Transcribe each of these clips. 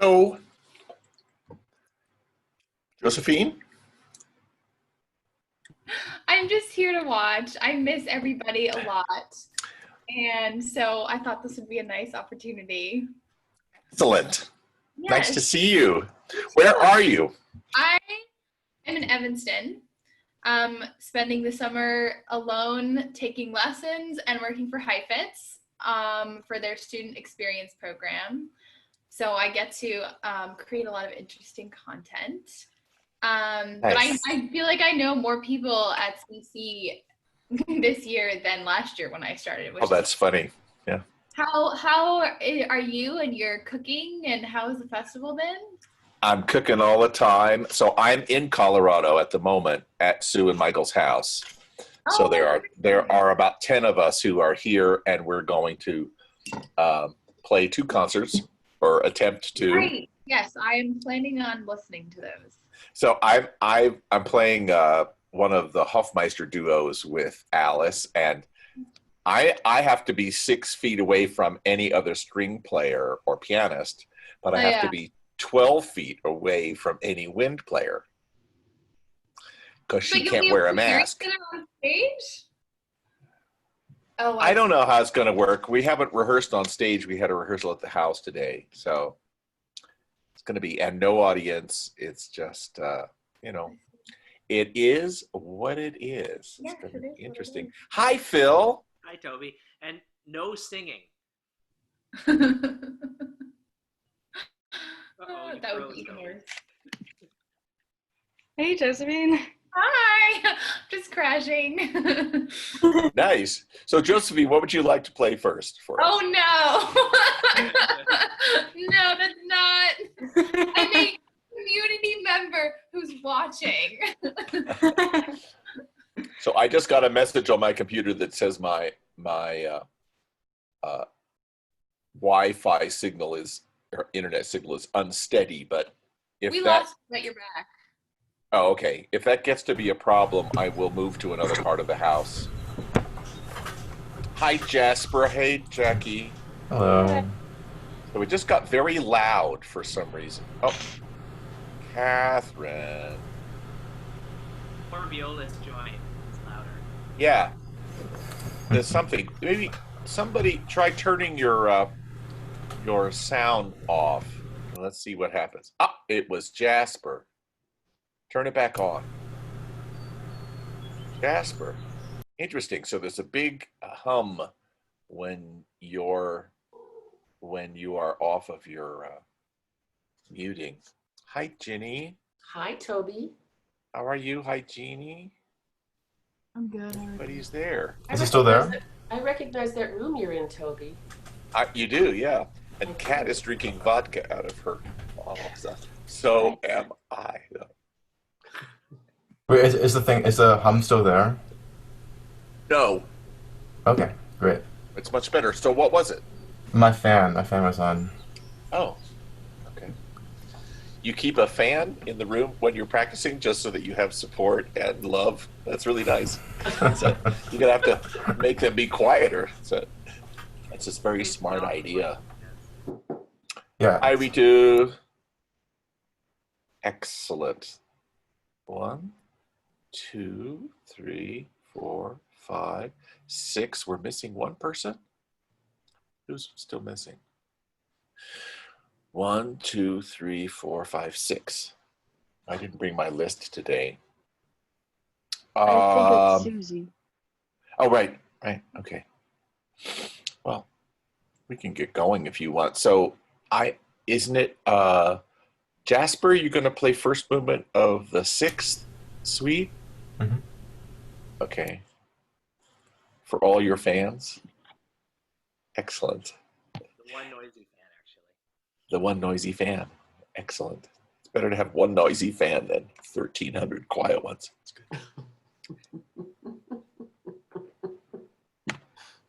Hello, Josephine. I'm just here to watch. I miss everybody a lot. And so I thought this would be a nice opportunity. Excellent. Nice to Yes, see you. Where are you? I am in Evanston, spending the summer alone, taking lessons and working for HiFits for their student experience program. So I get to create a lot of interesting content. But Nice. I feel like I know more people at CC this year than last year when I started. Oh, that's funny. Yeah. How are you and your cooking, and how has the festival been? I'm cooking all the time. So I'm in Colorado at the moment at Sue and Michael's house. So Oh, there are about 10 of us who are here, and we're going to play 2 concerts or attempt to. great. Yes, I am planning on listening to those. So I'm playing one of the Hofmeister duos with Alice, and I have to be 6 feet away from any other string player or pianist, but I have to be 12 feet away from any wind player because she can't wear a mask. On stage? Oh, I don't know how it's going to work. We haven't rehearsed on stage. We had a rehearsal at the house today, so it's going to be, and no audience. It's just, it is what it is. Yes, It's going to it be is interesting. Hi, Phil. Hi, Toby. And no singing. That would be even worse. Hey, Josephine. Hi, just crashing. Nice. So, Josephine, what would you like to play first for us? Oh no, no, that's not. I'm a community member who's watching. So I just got a message on my computer that says my Wi-Fi signal or internet signal is unsteady, but if we that lost, but you're back. Oh, okay. If that gets to be a problem, I will move to another part of the house. Hi, Jasper. Hey, Jackie. Hello. So it just got very loud for some reason. Oh, Catherine. Or Viola's join. It's louder. Yeah. There's something. Maybe somebody try turning your sound off. Let's see what happens. Ah, it was Jasper. Turn it back on. Jasper. Interesting. So there's a big hum when you are off of your muting. Hi, Ginny. Hi, Toby. How are you? Hi, Ginny. I'm good. Everybody's there. Is it still there? I recognize that room you're in, Toby. You do, yeah. And Kat is drinking vodka out of her bottle. So am I. Wait, is the hum still there? No, Okay, great. it's much better. So what was it? My fan was on. Oh, okay. You keep a fan in the room when you're practicing just so that you have support and love. That's really nice. So you're going to have to make them be quieter. So that's a very smart idea. Yeah. Hi, we do. Excellent. 1, 2, 3, 4, 5, 6. We're missing one person. Who's still missing? 1, 2, 3, 4, 5, 6. I didn't bring my list today. I think it's Susie. Oh, right. Okay. Well, we can get going if you want. So, isn't it Jasper? You're going to play first movement of the 6th suite. Mm-hmm. Okay. For all your fans. Excellent. The one noisy fan, actually. The one noisy fan. Excellent. It's better to have one noisy fan than 1,300 quiet ones. That's good.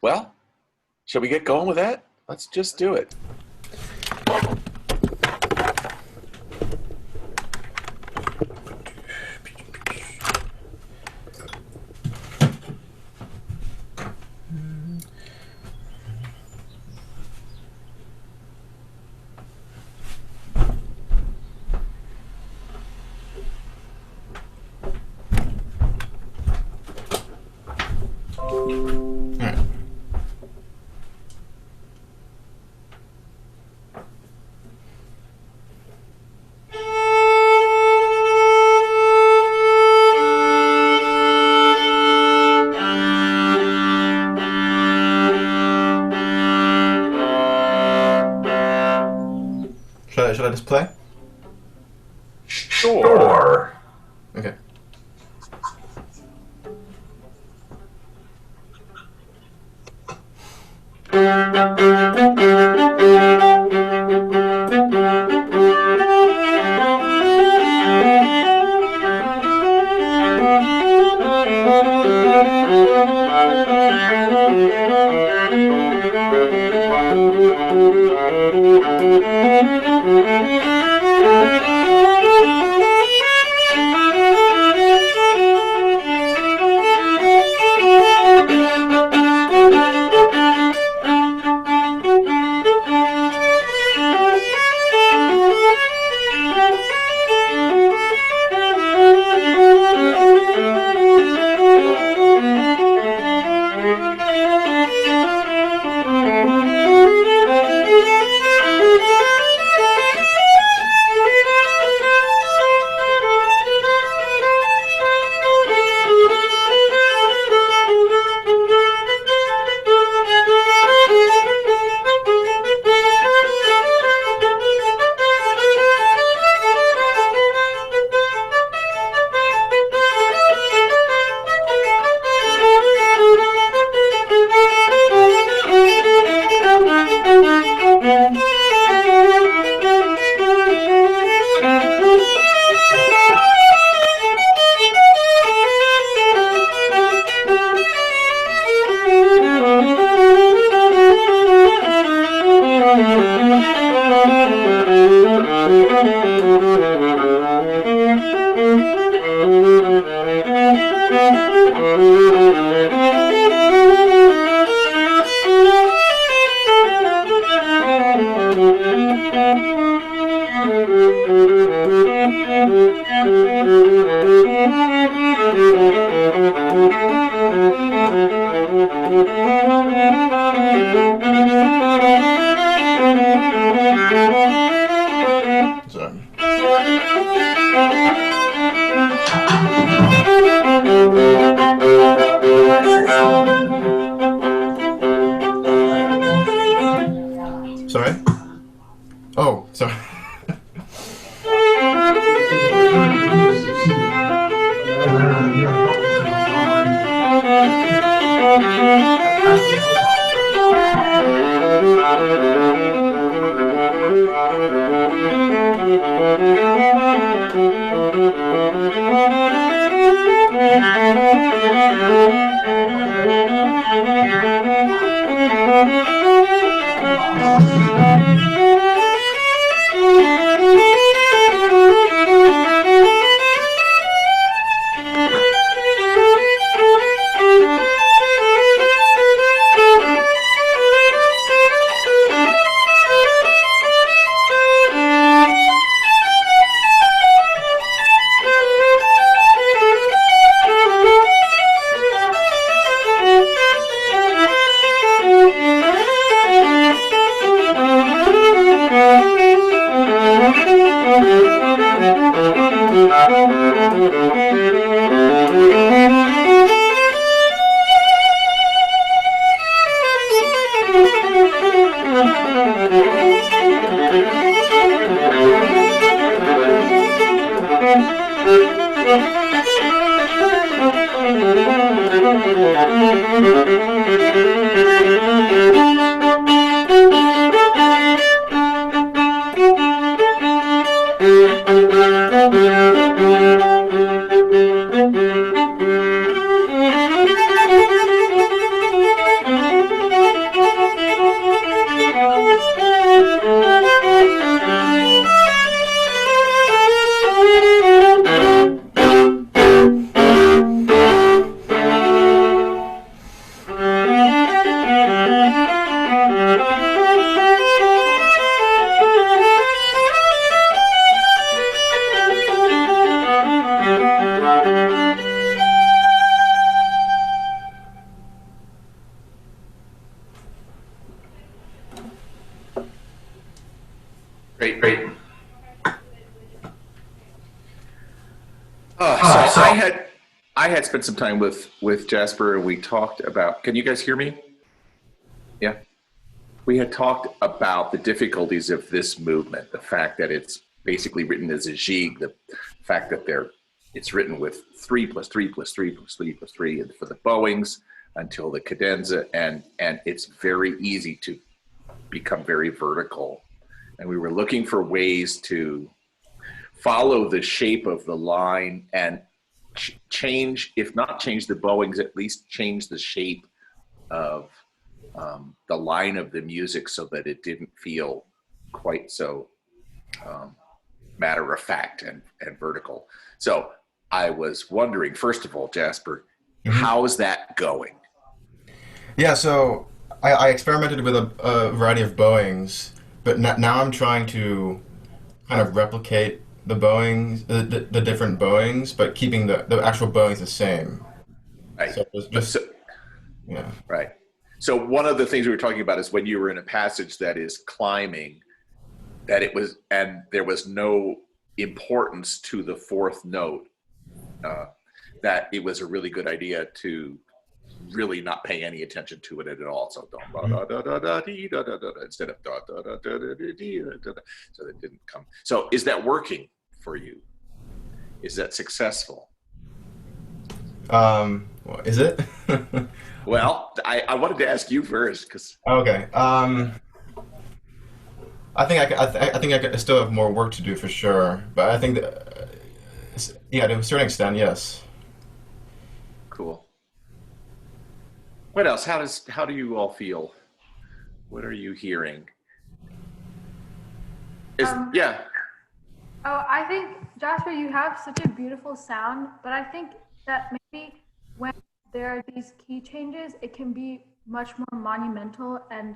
Well, shall we get going with that? Let's just do it. Should I just play? Sure. Okay. Sorry? Oh, sorry. Great. So I had spent some time with Jasper, and we talked about. Can you guys hear me? Yeah. We had talked about the difficulties of this movement, the fact that it's basically written as a jig, the fact that it's written with 3 plus 3 plus 3 plus 3 plus 3 and for the Boeings until the cadenza, and it's very easy to become very vertical. And we were looking for ways to follow the shape of the line and change, if not change the Boeings, at least change the shape of the line of the music so that it didn't feel quite so matter of fact and vertical. So I was wondering, first of all, Jasper, how's that going? Yeah, so I experimented with a variety of Boeings, but now I'm trying to kind of replicate the Boeings, the different Boeings, but keeping the actual Boeings the same. Right. So it's just, yeah. Right. So one of the things we were talking about is when you were in a passage that is climbing, that it was, and there was no importance to the fourth note, that it was a really good idea to really not pay any attention to it at all. So instead of so that didn't come. So is that working for you? Is that successful? Is it? Well, I wanted to ask you first because. Okay. I think I still have more work to do for sure, but I think that, yeah, to a certain extent, yes. Cool. What else? How do you all feel? What are you hearing? Yeah. Oh, I think, Jasper, you have such a beautiful sound, but I think that maybe when there are these key changes, it can be much more monumental, and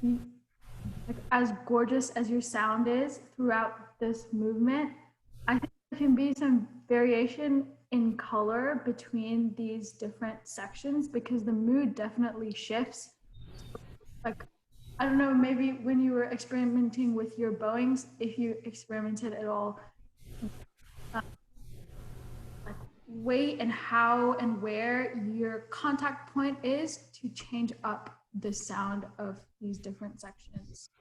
like, as gorgeous as your sound is throughout this movement, I think there can be some variation in color between these different sections because the mood definitely shifts. Like, I don't know, maybe when you were experimenting with your Boeings, if you experimented at all, like weight and how and where your contact point is to change up the sound of these different sections.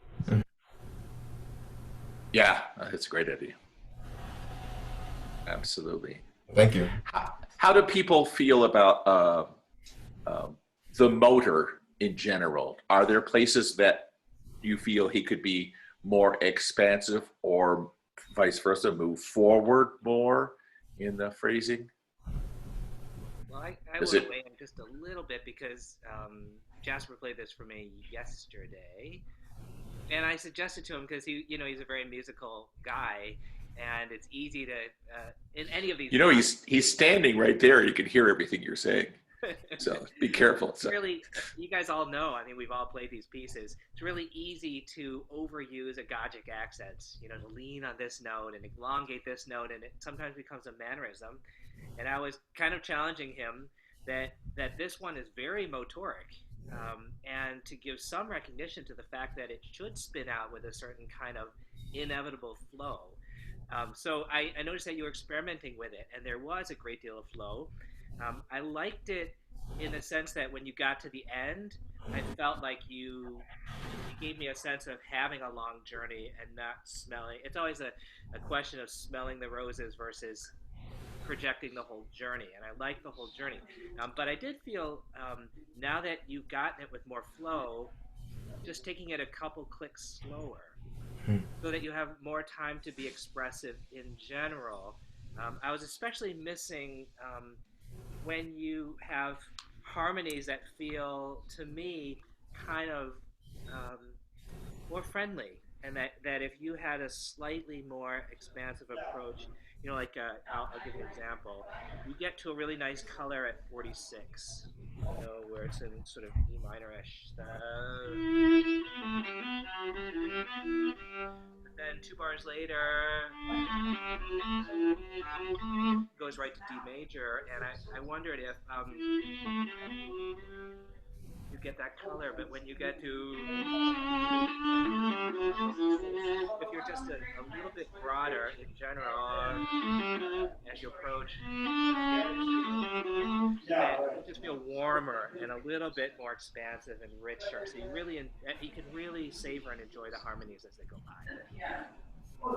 Yeah, that's a great idea. Absolutely. Thank you. How do people feel about the motor in general? Are there places that you feel he could be more expansive or vice versa, move forward more in the phrasing? Well, I want to weigh in just a little bit because Jasper played this for me yesterday, and I suggested to him because he's a very musical guy, and it's easy to in any of these. He's standing right there. You can hear everything you're saying. So be careful. It's really, you guys all know, I mean, we've all played these pieces. It's really easy to overuse agogic accents, to lean on this note and elongate this note, and it sometimes becomes a mannerism. And I was kind of challenging him that this one is very motoric, and to give some recognition to the fact that it should spin out with a certain kind of inevitable flow. So I noticed that you were experimenting with it, and there was a great deal of flow. I liked it in the sense that when you got to the end, I felt like you gave me a sense of having a long journey and not smelling. It's always a question of smelling the roses versus projecting the whole journey, and I like the whole journey. But I did feel, now that you've gotten it with more flow, just taking it a couple clicks slower so that you have more time to be expressive in general. I was especially missing when you have harmonies that feel, to me, kind of more friendly, and that if you had a slightly more expansive approach, like I'll give you an example. You get to a really nice color at 46, where it's in sort of E minor-ish stuff. But then 2 bars later, it goes right to D major, and I wondered if you get that color, but when you get to, if you're just a little bit broader in general as you approach. And you just feel warmer and a little bit more expansive and richer. So you can really savor and enjoy the harmonies as they go by.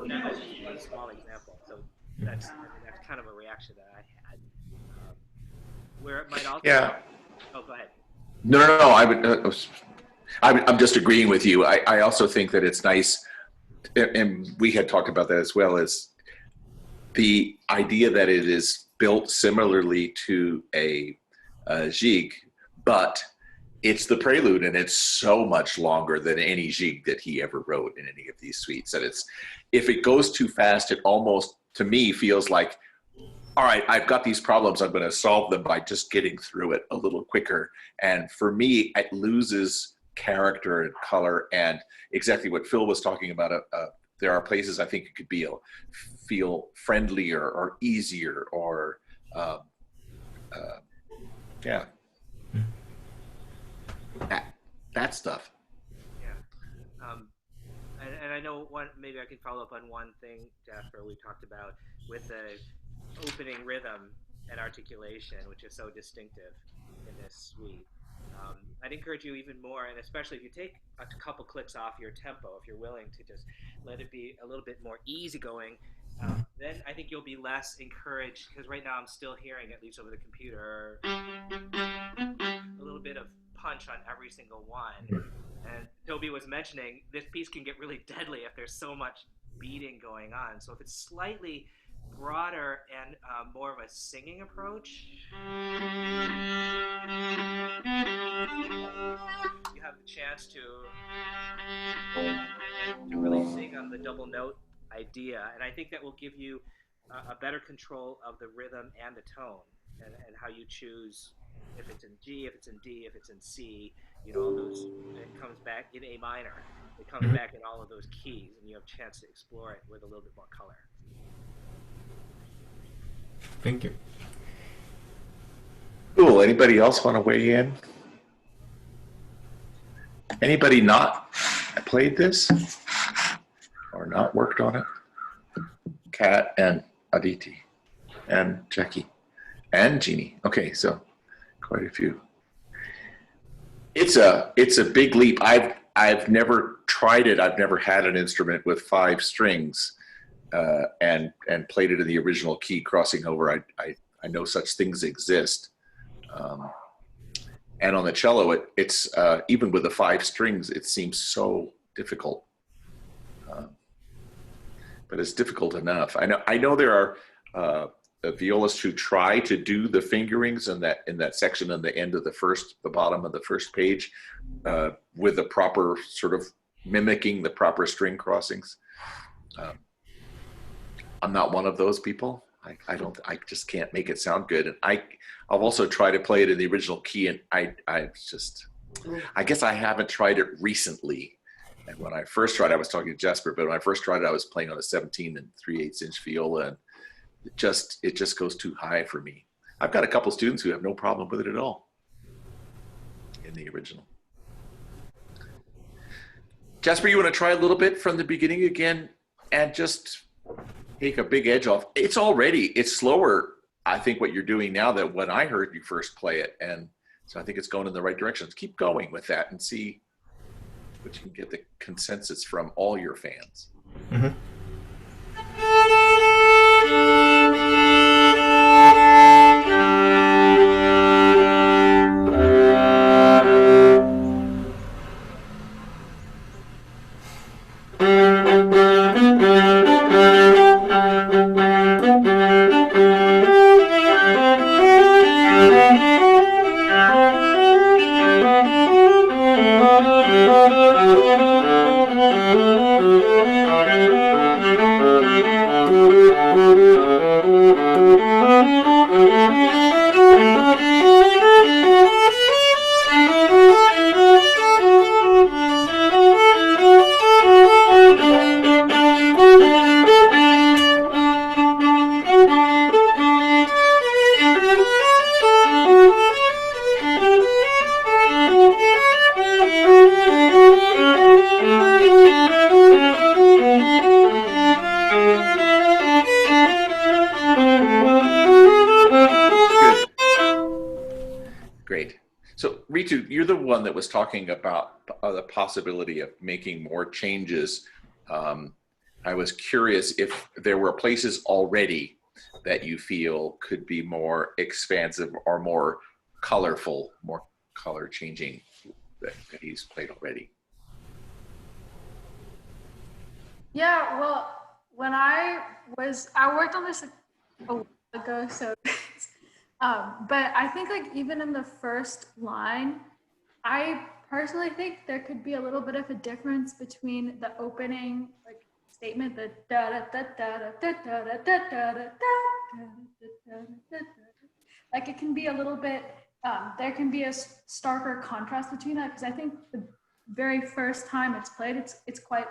That's just one small example. So that's kind of a reaction that I had. Where it might also. Yeah. Oh, go ahead. No. I'm just agreeing with you. I also think that it's nice, and we had talked about that as well, as the idea that it is built similarly to a jig, but it's the prelude, and it's so much longer than any jig that he ever wrote in any of these suites. And if it goes too fast, it almost, to me, feels like, all right, I've got these problems. I'm going to solve them by just getting through it a little quicker. And for me, it loses character and color, and exactly what Phil was talking about. There are places I think it could feel friendlier or easier or that stuff. Yeah. And I know maybe I can follow up on one thing, Jasper, we talked about with the opening rhythm and articulation, which is so distinctive in this suite. I'd encourage you even more, and especially if you take a couple clicks off your tempo, if you're willing to just let it be a little bit more easygoing, then I think you'll be less encouraged, because right now I'm still hearing, at least over the computer, a little bit of punch on every single one. And Toby was mentioning this piece can get really deadly if there's so much beating going on. So if it's slightly broader and more of a singing approach, you have the chance to really sing on the double note idea. And I think that will give you a better control of the rhythm and the tone, and how you choose if it's in G, if it's in D, if it's in C, all those, it comes back in A minor. It comes back in all of those keys, and you have a chance to explore it with a little bit more color. Thank you. Cool. Anybody else want to weigh in? Anybody not played this or not worked on it? Kat and Aditi and Jackie and Ginny. Okay, so quite a few. It's a big leap. I've never tried it. I've never had an instrument with 5 strings and played it in the original key, crossing over. I know such things exist. And on the cello, it's even with the 5 strings, it seems so difficult. But it's difficult enough. I know there are violists who try to do the fingerings in that section on the end of the bottom of the first page, with the proper sort of mimicking the proper string crossings. I'm not one of those people. I just can't make it sound good. And I've also tried to play it in the original key, and I guess I haven't tried it recently. And when I first tried, I was talking to Jesper, but when I first tried it, I was playing on a 17 and 3/8 inch viola, and it just goes too high for me. I've got a couple students who have no problem with it at all in the original. Jasper, you want to try a little bit from the beginning again and just take a big edge off? It's slower, I think, what you're doing now than when I heard you first play it. And so I think it's going in the right direction. Let's keep going with that and see what you can get the consensus from all your fans. Mm-hmm. Ritu, you're the one that was talking about the possibility of making more changes. I was curious if there were places already that you feel could be more expansive or more colorful, more color changing that he's played already. Yeah, well, when I worked on this a while ago, so, but I think like even in the first line, I personally think there could be a little bit of a difference between the opening like statement, the da da da da da da da da da da da. Like it can be a little bit. There can be a starker contrast between that because I think the very first time it's played, it's quite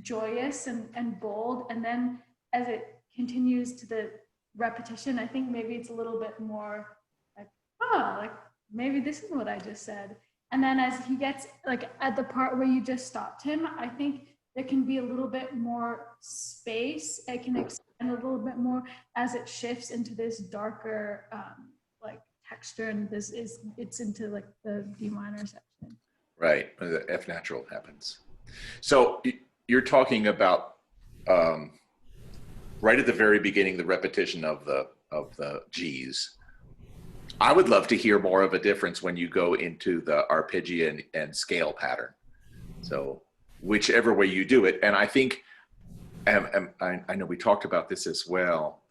joyous and bold, and then as it continues to the repetition, I think maybe it's a little bit more like, oh, like maybe this is what I just said. And then as he gets like at the part where you just stopped him, I think there can be a little bit more space. It can expand a little bit more as it shifts into this darker like texture, and it's into like the D minor section. Right, the F natural happens. So you're talking about right at the very beginning, the repetition of the G's. I would love to hear more of a difference when you go into the arpeggio and scale pattern. So whichever way you do it, and I think, I know we talked about this as well,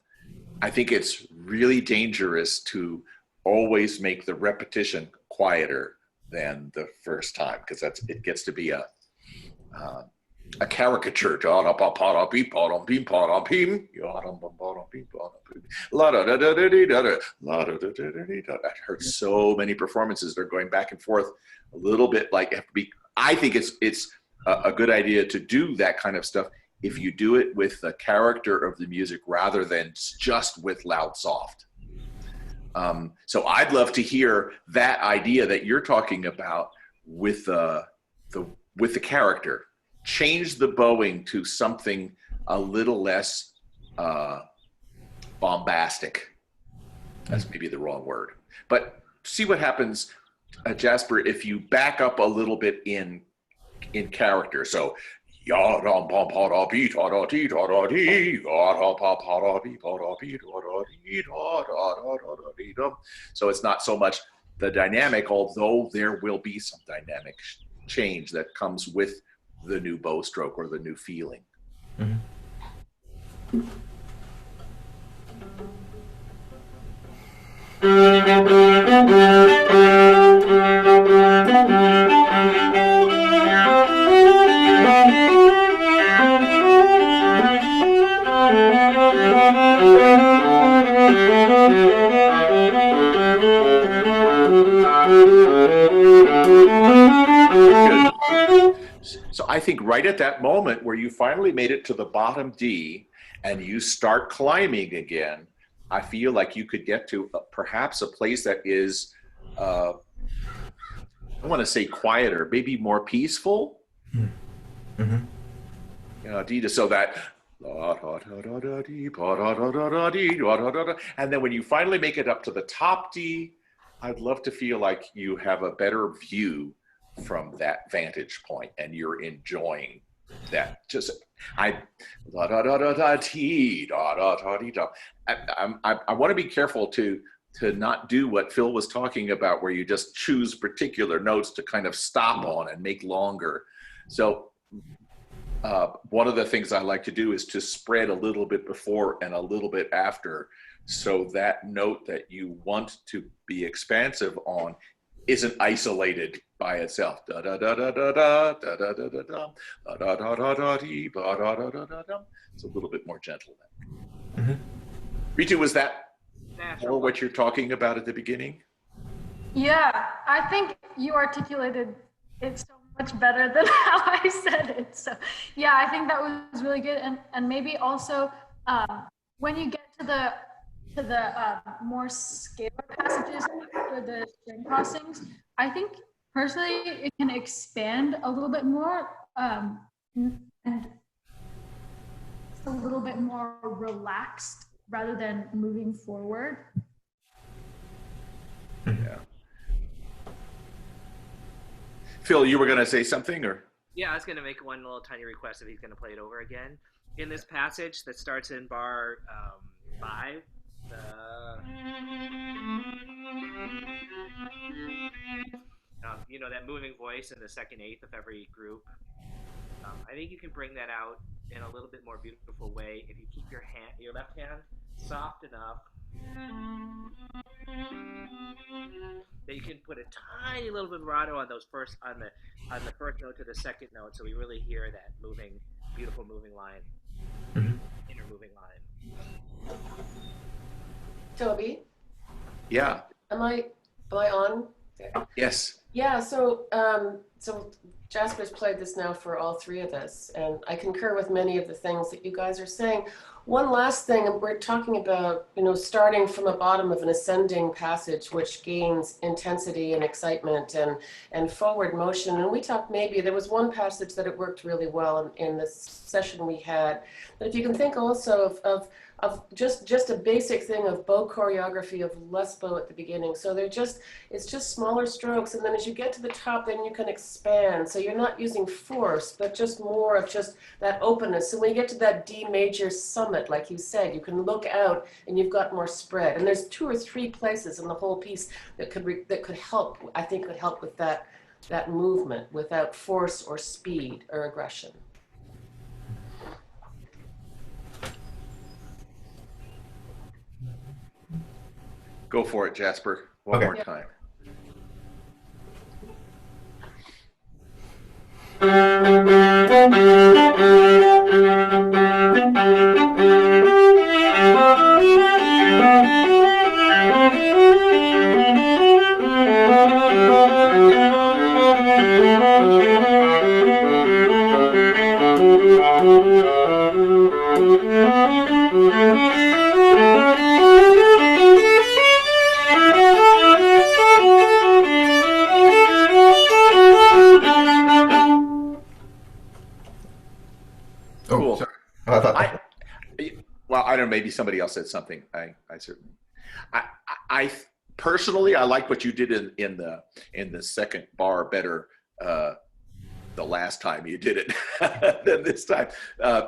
I think it's really dangerous to always make the repetition quieter than the first time, because it gets to be a caricature. I've heard so many performances. They're going back and forth a little bit like have to be. I think it's a good idea to do that kind of stuff if you do it with the character of the music rather than just with loud soft. So I'd love to hear that idea that you're talking about with the character. Change the bowing to something a little less bombastic. That's maybe the wrong word. But see what happens, Jasper, if you back up a little bit in character. So so it's not so much the dynamic, although there will be some dynamic change that comes with the new bow stroke or the new feeling. Mm-hmm. So I think right at that moment where you finally made it to the bottom D and you start climbing again, I feel like you could get to perhaps a place that is, I want to say quieter, maybe more peaceful. Mm-hmm. So that, and then when you finally make it up to the top D, I'd love to feel like you have a better view from that vantage point and you're enjoying that. I want to be careful to not do what Phil was talking about, where you just choose particular notes to kind of stop on and make longer. So one of the things I like to do is to spread a little bit before and a little bit after, so that note that you want to be expansive on isn't isolated by itself. Da da da da da da da da da da da da da da da dee ba da da da da da. It's a little bit more gentle then. Mm-hmm. Ritu, was that Natural. more what you're talking about at the beginning? Yeah, I think you articulated it so much better than how I said it. So yeah, I think that was really good. And maybe also when you get to the more scalar passages after the string crossings, I think personally it can expand a little bit more and it's a little bit more relaxed rather than moving forward. Yeah. Phil, you were going to say something, or? Yeah, I was going to make one little tiny request if he's going to play it over again. In this passage that starts in bar 5, that moving voice in the second eighth of every group. I think you can bring that out in a little bit more beautiful way if you keep your left hand soft enough that you can put a tiny little vibrato on those on the first note to the second note, so we really hear that beautiful moving line, inner moving line. Toby? Yeah. Am I on? Yes. Yeah, so Jasper's played this now for all three of us, and I concur with many of the things that you guys are saying. One last thing, we're talking about, starting from the bottom of an ascending passage, which gains intensity and excitement and forward motion. And we talked, maybe there was one passage that it worked really well in this session we had. But if you can think also of just a basic thing of bow choreography, of less bow at the beginning. So it's just smaller strokes, and then as you get to the top, then you can expand. So you're not using force, but just more of just that openness. So when you get to that D major summit, like you said, you can look out and you've got more spread. And there's 2 or 3 places in the whole piece that could help. I think could help with that movement without force or speed or aggression. Go for it, Jasper. One more time. Cool. Well, I don't know. Maybe somebody else said something. I certainly. I personally, I like what you did in the second bar better the last time you did it than this time,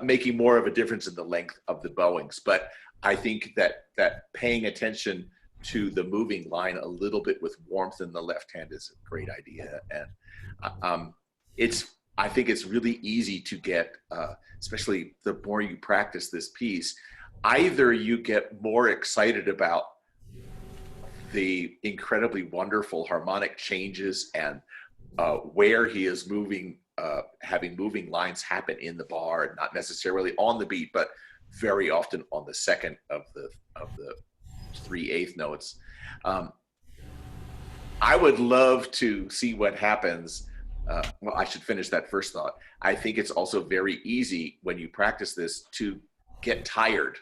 making more of a difference in the length of the bowings. But I think that paying attention to the moving line a little bit with warmth in the left hand is a great idea, and I think it's really easy to get, especially the more you practice this piece, either you get more excited about the incredibly wonderful harmonic changes and where he is moving, having moving lines happen in the bar, and not necessarily on the beat, but very often on the second of the 3/8 notes. I would love to see what happens. Well, I should finish that first thought. I think it's also very easy when you practice this to get tired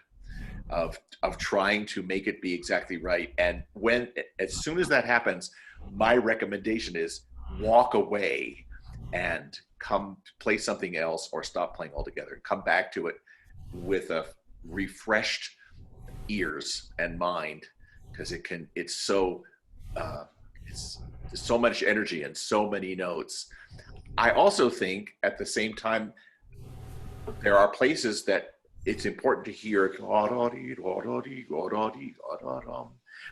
of trying to make it be exactly right. And as soon as that happens, my recommendation is walk away and come play something else, or stop playing altogether. Come back to it with a refreshed ears and mind, because it's so much energy and so many notes. I also think at the same time, there are places that it's important to hear,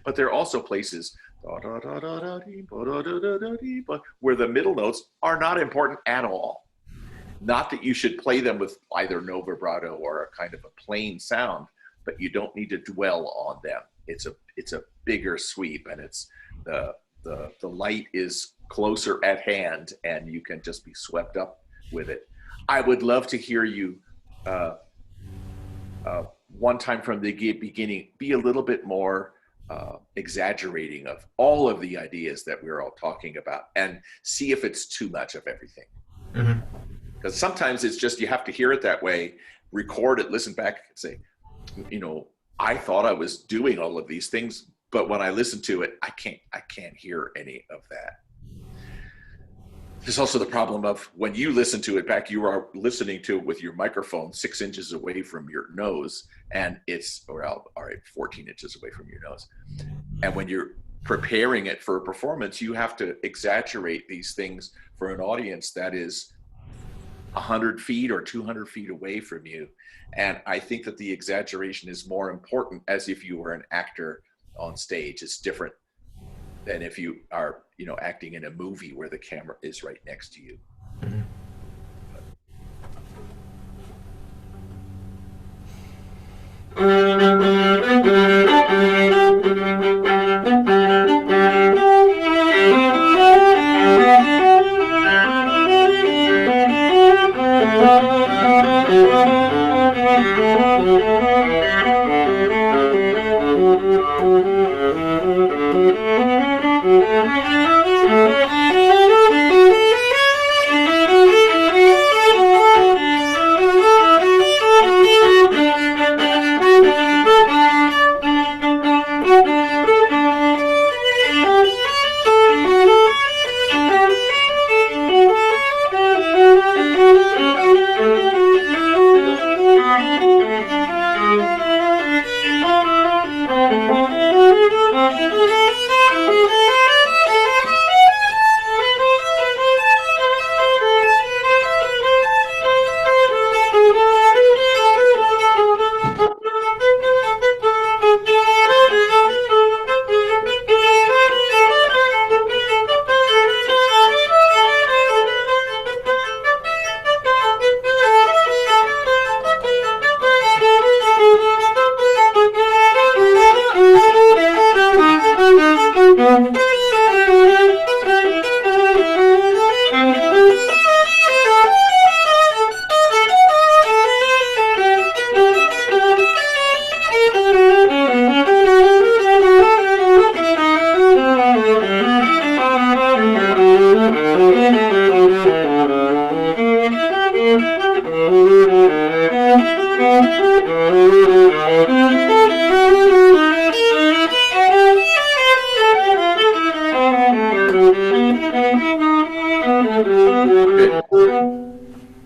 but there are also places where the middle notes are not important at all. Not that you should play them with either no vibrato or a kind of a plain sound, but you don't need to dwell on them. It's a bigger sweep, and it's the light is closer at hand, and you can just be swept up with it. I would love to hear you one time from the beginning be a little bit more exaggerating of all of the ideas that we're all talking about, and see if it's too much of everything. Because sometimes it's just, you have to hear it that way, record it, listen back, and say, I thought I was doing all of these things, but when I listen to it, I can't hear any of that. There's also the problem of when you listen to it back, you are listening to it with your microphone 6 inches away from your nose, and 14 inches away from your nose. And when you're preparing it for a performance, you have to exaggerate these things for an audience that is 100 feet or 200 feet away from you. And I think that the exaggeration is more important as if you were an actor on stage. It's different than if you are, acting in a movie where the camera is right next to you.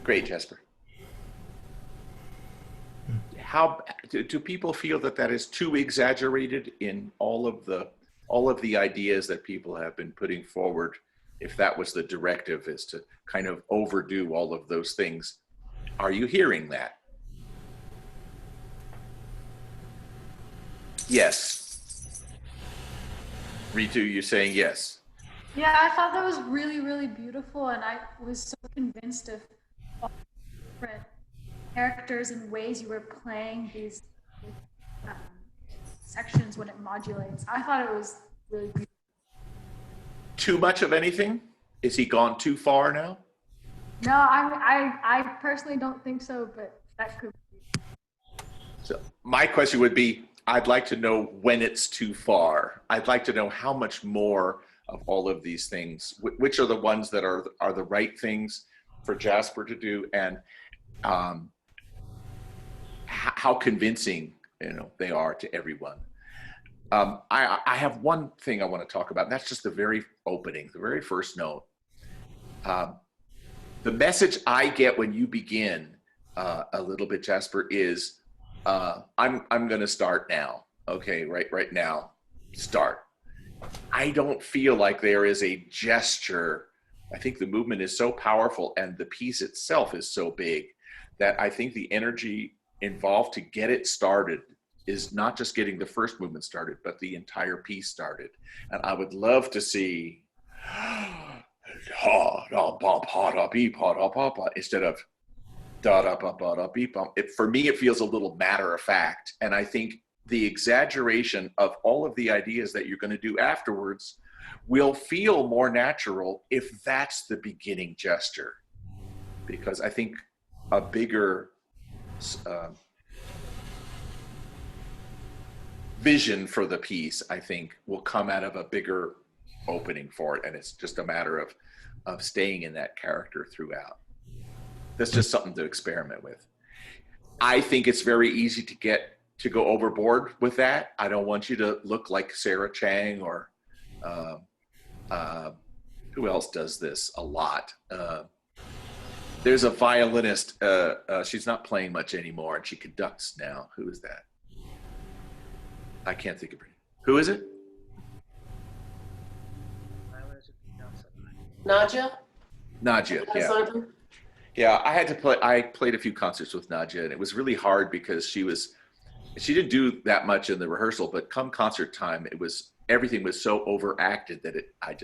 Great, Jesper. How do people feel that is too exaggerated in all of the ideas that people have been putting forward? If that was the directive, is to kind of overdo all of those things, are you hearing that? Yes. Ritu, you're saying yes. Yeah, I thought that was really, really beautiful, and I was so convinced of all the different characters and ways you were playing these sections when it modulates. I thought it was really beautiful. Too much of anything? Is he gone too far now? No, I personally don't think so, but that could be. So my question would be, I'd like to know when it's too far. I'd like to know how much more of all of these things, which are the ones that are the right things for Jasper to do, and how convincing they are to everyone. I have one thing I want to talk about, and that's just the very opening, the very first note. The message I get when you begin a little bit, Jasper, is I'm going to start now. Okay, right now, start. I don't feel like there is a gesture. I think the movement is so powerful and the piece itself is so big that I think the energy involved to get it started is not just getting the first movement started, but the entire piece started. And I would love to see instead of da da ba ba da beep bum. For me, it feels a little matter of fact, and I think the exaggeration of all of the ideas that you're going to do afterwards will feel more natural if that's the beginning gesture, because I think a bigger vision for the piece, I think, will come out of a bigger opening for it, and it's just a matter of staying in that character throughout. That's just something to experiment with. I think it's very easy to go overboard with that. I don't want you to look like Sarah Chang or who else does this a lot? There's a violinist, she's not playing much anymore, and she conducts now. Who is that? I can't think of her. Who is it? Nadia? Nadia, That's yeah. one of them? Yeah, I played a few concerts with Nadia, and it was really hard because she didn't do that much in the rehearsal, but come concert time, everything was so overacted that I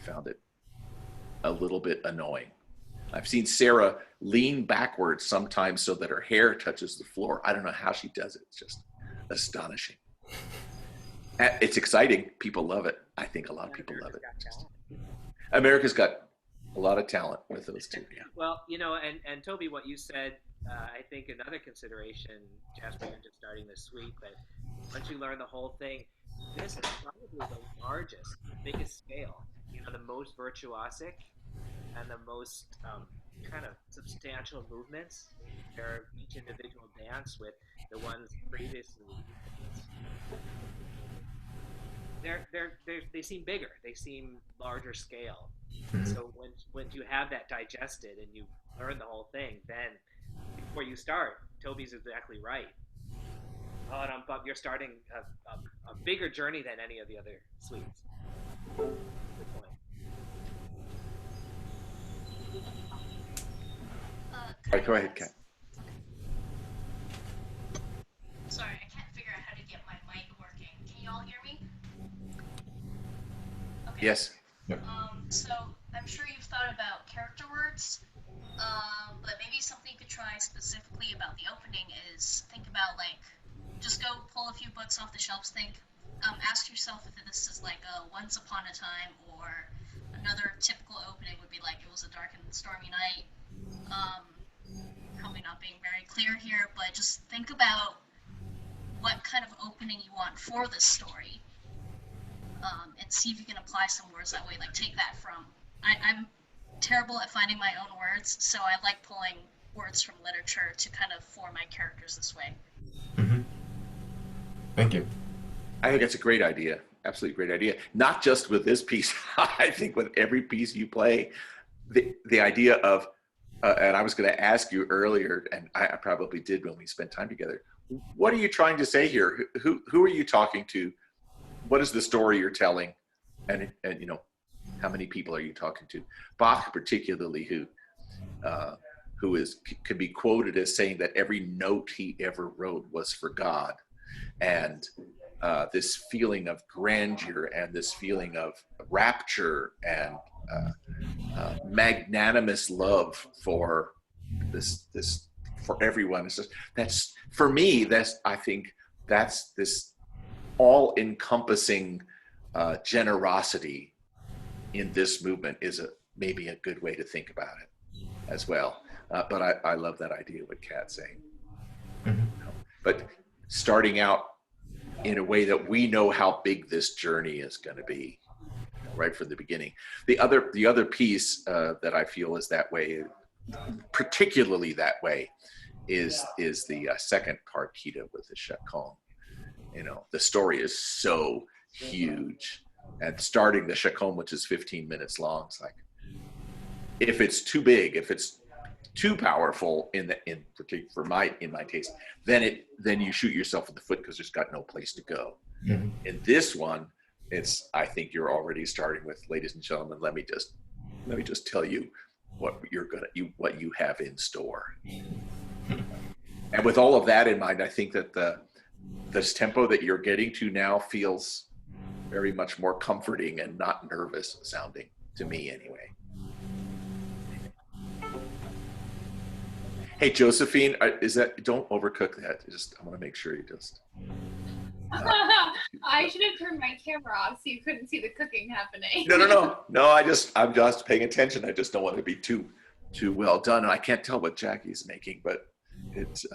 found it a little bit annoying. I've seen Sarah lean backwards sometimes so that her hair touches the floor. I don't know how she does it. It's just astonishing. It's exciting. People love it. I think a lot of people love it. America's got a lot of talent with those two. Yeah. Well, and Toby, what you said, I think another consideration, Jasper, you're just starting this suite, but once you learn the whole thing, this is probably the largest, biggest scale, the most virtuosic and the most kind of substantial movements. They're each individual dance with the ones previously. They seem bigger. They seem larger scale. So when you have that digested and you learn the whole thing, then before you start, Toby's exactly right. You're starting a bigger journey than any of the other suites. Good point. All right, go ahead, Kat. Sorry, I can't figure out how to get my mic working. Can you all hear me? Okay. Yes. Yep. So I'm sure you've thought about character words, but maybe something you could try specifically about the opening is think about just go pull a few books off the shelves, ask yourself if this is like a Once Upon a Time, or another typical opening would be like It Was a Dark and Stormy Night. Probably not being very clear here, but just think about what kind of opening you want for this story, and see if you can apply some words that way. Take that from, I'm terrible at finding my own words, so I like pulling words from literature to kind of form my characters this way. Mm-hmm. Thank you. I think that's a great idea. Absolutely great idea. Not just with this piece. I think with every piece you play, the idea of, and I was going to ask you earlier, and I probably did when we spent time together, what are you trying to say here? Who are you talking to? What is the story you're telling? And how many people are you talking to? Bach particularly, who could be quoted as saying that every note he ever wrote was for God. And this feeling of grandeur and this feeling of rapture and magnanimous love for this for everyone. It's just, that's for me. I think that's this all-encompassing generosity in this movement is maybe a good way to think about it as well. But I love that idea what Kat's saying. Mm-hmm. But starting out in a way that we know how big this journey is going to be right from the beginning. The other piece that I feel is that way, particularly that way, is the second partita with the chaconne. The story is so huge, and starting the chaconne, which is 15 minutes long, it's like, if it's too big, if it's too powerful in my taste, then you shoot yourself in the foot because there's got no place to go. Mm-hmm. In this one, I think you're already starting with, ladies and gentlemen, let me just tell you what you have in store. And with all of that in mind, I think that this tempo that you're getting to now feels very much more comforting and not nervous sounding to me anyway. Hey, Josephine, don't overcook that. I want to make sure you just. I should have turned my camera off so you couldn't see the cooking happening. No. I'm just paying attention. I just don't want it to be too well done. And I can't tell what Jackie's making, but it's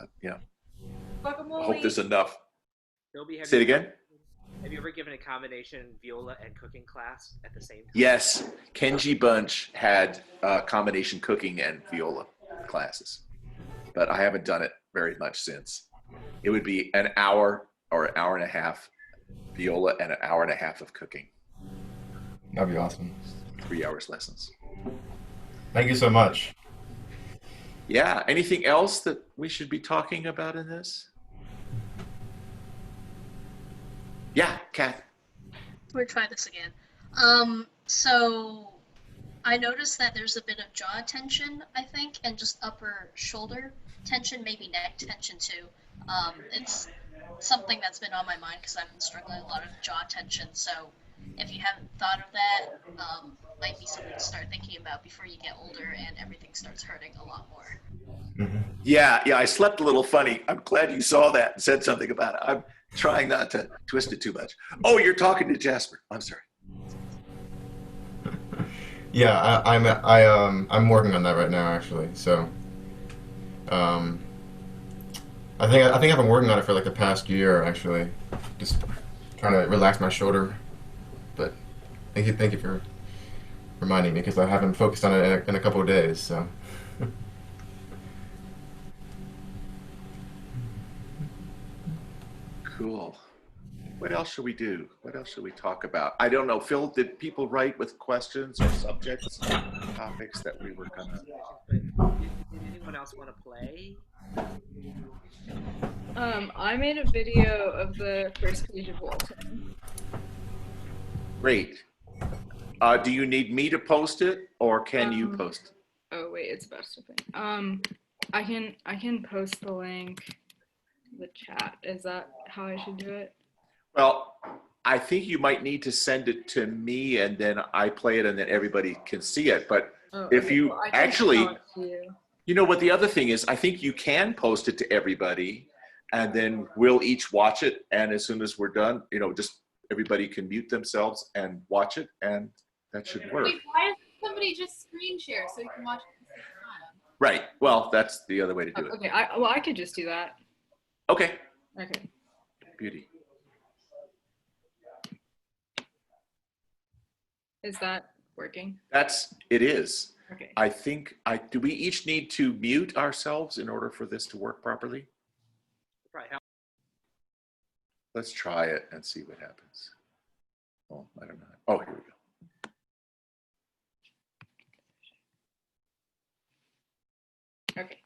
I hope there's enough. Toby, Say it again. Have you ever given a combination viola and cooking class at the same time? Yes, Kenji Bunch had combination cooking and viola classes, but I haven't done it very much since. It would be an hour or an hour and a half viola and an hour and a half of cooking. That'd be awesome. 3 hours lessons. Thank you so much. Yeah. Anything else that we should be talking about in this? Yeah, Kat. We'll try this again. So I noticed that there's a bit of jaw tension, I think, and just upper shoulder tension, maybe neck tension too. It's something that's been on my mind because I've been struggling a lot of jaw tension. So if you haven't thought of that, might be something to start thinking about before you get older and everything starts hurting a lot more. Yeah, I slept a little funny. I'm glad you saw that and said something about it. I'm trying not to twist it too much. Oh, you're talking to Jasper. I'm sorry. Yeah, I'm working on that right now actually. So, I think I've been working on it for like the past year actually, just trying to relax my shoulder. But thank you for reminding me because I haven't focused on it in a couple of days. So. Cool. What else should we do? What else should we talk about? I don't know. Phil, did people write with questions or subjects, topics that we were gonna? Did anyone else want to play? I made a video of the first page of Walton. Great. Do you need me to post it, or can you post it? Oh wait, it's best to think. I can post the link to the chat. Is that how I should do it? Well, I think you might need to send it to me, and then I play it, and then everybody can see it. But if you well, I can actually, email it to you. you know what the other thing is, I think you can post it to everybody, and then we'll each watch it. And as soon as we're done, just everybody can mute themselves and watch it, and that should work. Wait, why doesn't somebody just screen share so you can watch it at the same time? Right. Well, that's the other way to do it. Okay, I could just do that. Okay. Okay. Beauty. Is that working? It is. Okay. I think, do we each need to mute ourselves in order for this to work properly? Right. Let's try it and see what happens. Oh, I don't know. Oh, here we go. Okay.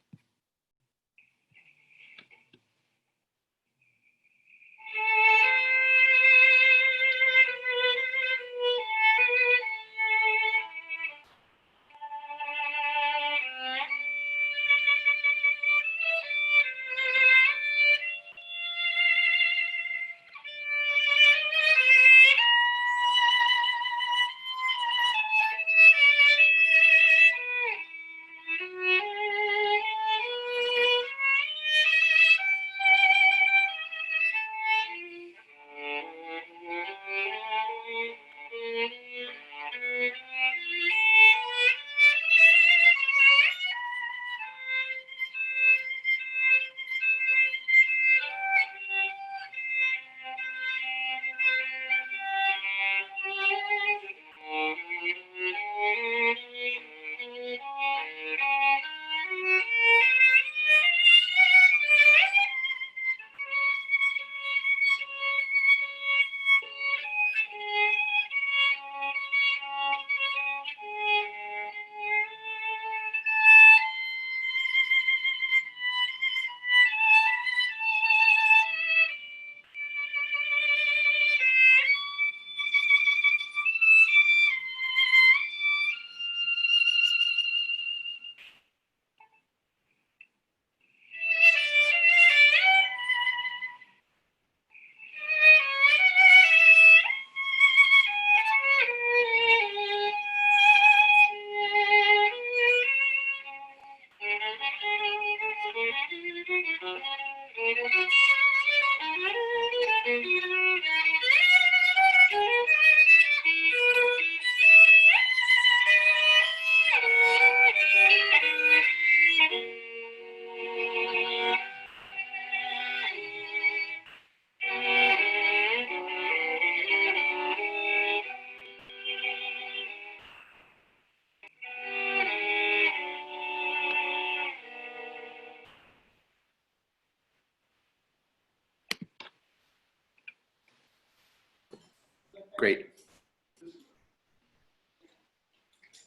Great.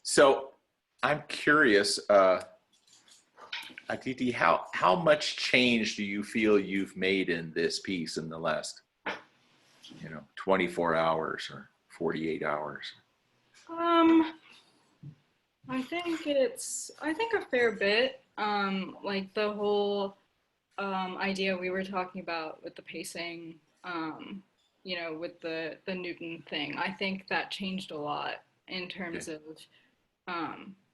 So I'm curious, Aditi, how much change do you feel you've made in this piece in the last, 24 hours or 48 hours? I think a fair bit. Like the whole idea we were talking about with the pacing, with the Newton thing. I think that changed a lot in terms of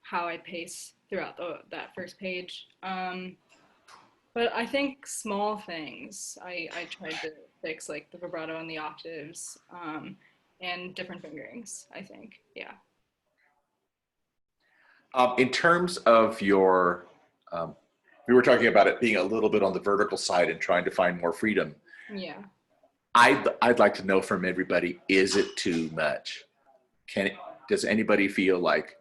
how I pace throughout that first page. But I think small things I tried to fix, like the vibrato and the octaves, and different fingerings, I think. Yeah. In terms of your, we were talking about it being a little bit on the vertical side and trying to find more freedom. Yeah. I'd like to know from everybody, is it too much? Does anybody feel like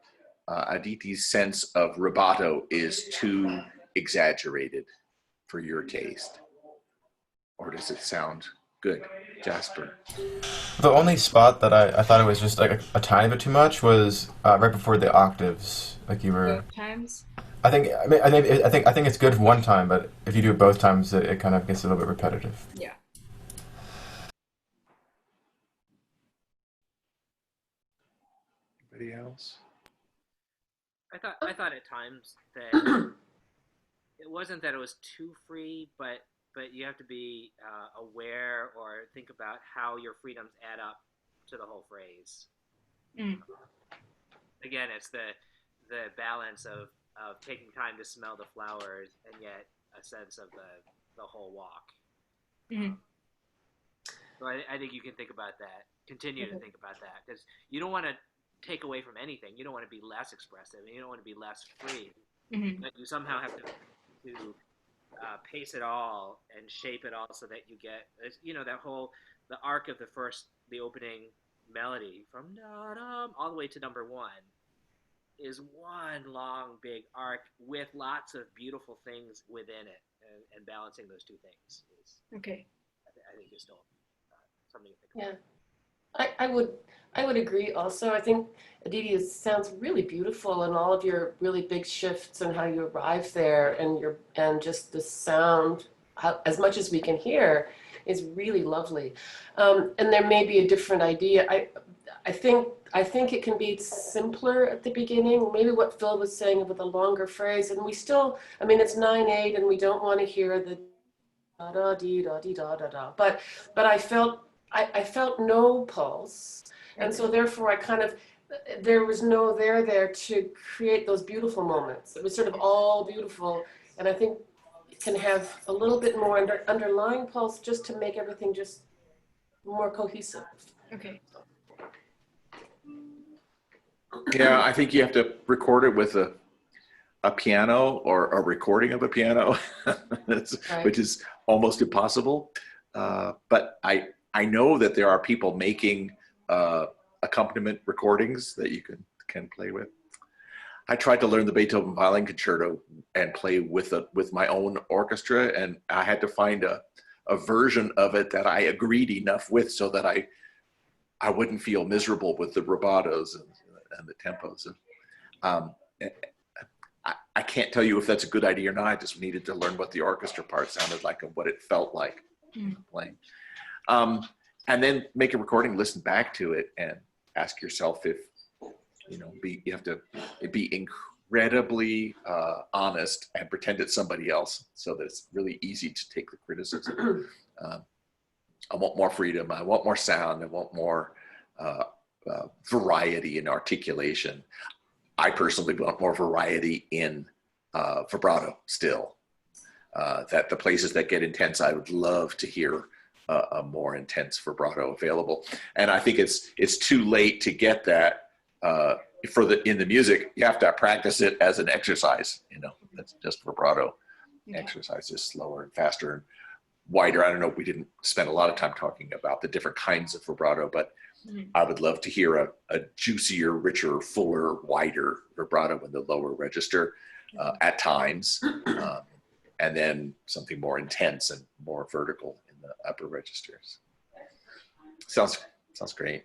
Aditi's sense of rubato is too exaggerated for your taste? Or does it sound good? Jasper? The only spot that I thought it was just like a tiny bit too much was right before the octaves. Like you were. Both times? I think it's good one time, but if you do it both times, it kind of gets a little bit repetitive. Yeah. Anybody else? I thought at times that it wasn't that it was too free, but you have to be aware or think about how your freedoms add up to the whole phrase. Again, it's the balance of taking time to smell the flowers and yet a sense of the whole walk. So I think you can think about that, continue to think about that, because you don't want to take away from anything. You don't want to be less expressive, and you don't want to be less free. But you somehow have to pace it all and shape it all so that you get, the arc of the opening melody from da-dum all the way to number one is one long big arc with lots of beautiful things within it, and balancing those two things is okay. I think is still something to think about. Yeah, I would agree also. I think Aditi sounds really beautiful, and all of your really big shifts and how you arrive there, and just the sound, as much as we can hear, is really lovely. And there may be a different idea. I think it can be simpler at the beginning. Maybe what Phil was saying with a longer phrase, and we still, I mean, it's 9/8, and we don't want to hear the da da dee da dee da da da. But I felt no pulse, and so therefore there was no there to create those beautiful moments. It was sort of all beautiful, and I think it can have a little bit more underlying pulse just to make everything just more cohesive. Okay. Yeah, I think you have to record it with a piano or a recording of a piano, Right. which is almost impossible. But I know that there are people making accompaniment recordings that you can play with. I tried to learn the Beethoven Violin Concerto and play with my own orchestra, and I had to find a version of it that I agreed enough with so that I wouldn't feel miserable with the rubatos and the tempos. I can't tell you if that's a good idea or not. I just needed to learn what the orchestra part sounded like and what it felt like playing. And then make a recording, listen back to it, and ask yourself if, you have to be incredibly honest and pretend it's somebody else so that it's really easy to take the criticism. I want more freedom. I want more sound. I want more variety in articulation. I personally want more variety in vibrato still. That the places that get intense, I would love to hear a more intense vibrato available. And I think it's too late to get that in the music. You have to practice it as an exercise. That's just vibrato exercises, slower and faster and wider. I don't know. We didn't spend a lot of time talking about the different kinds of vibrato, but I would love to hear a juicier, richer, fuller, wider vibrato in the lower register at times, and then something more intense and more vertical in the upper registers. Sounds great.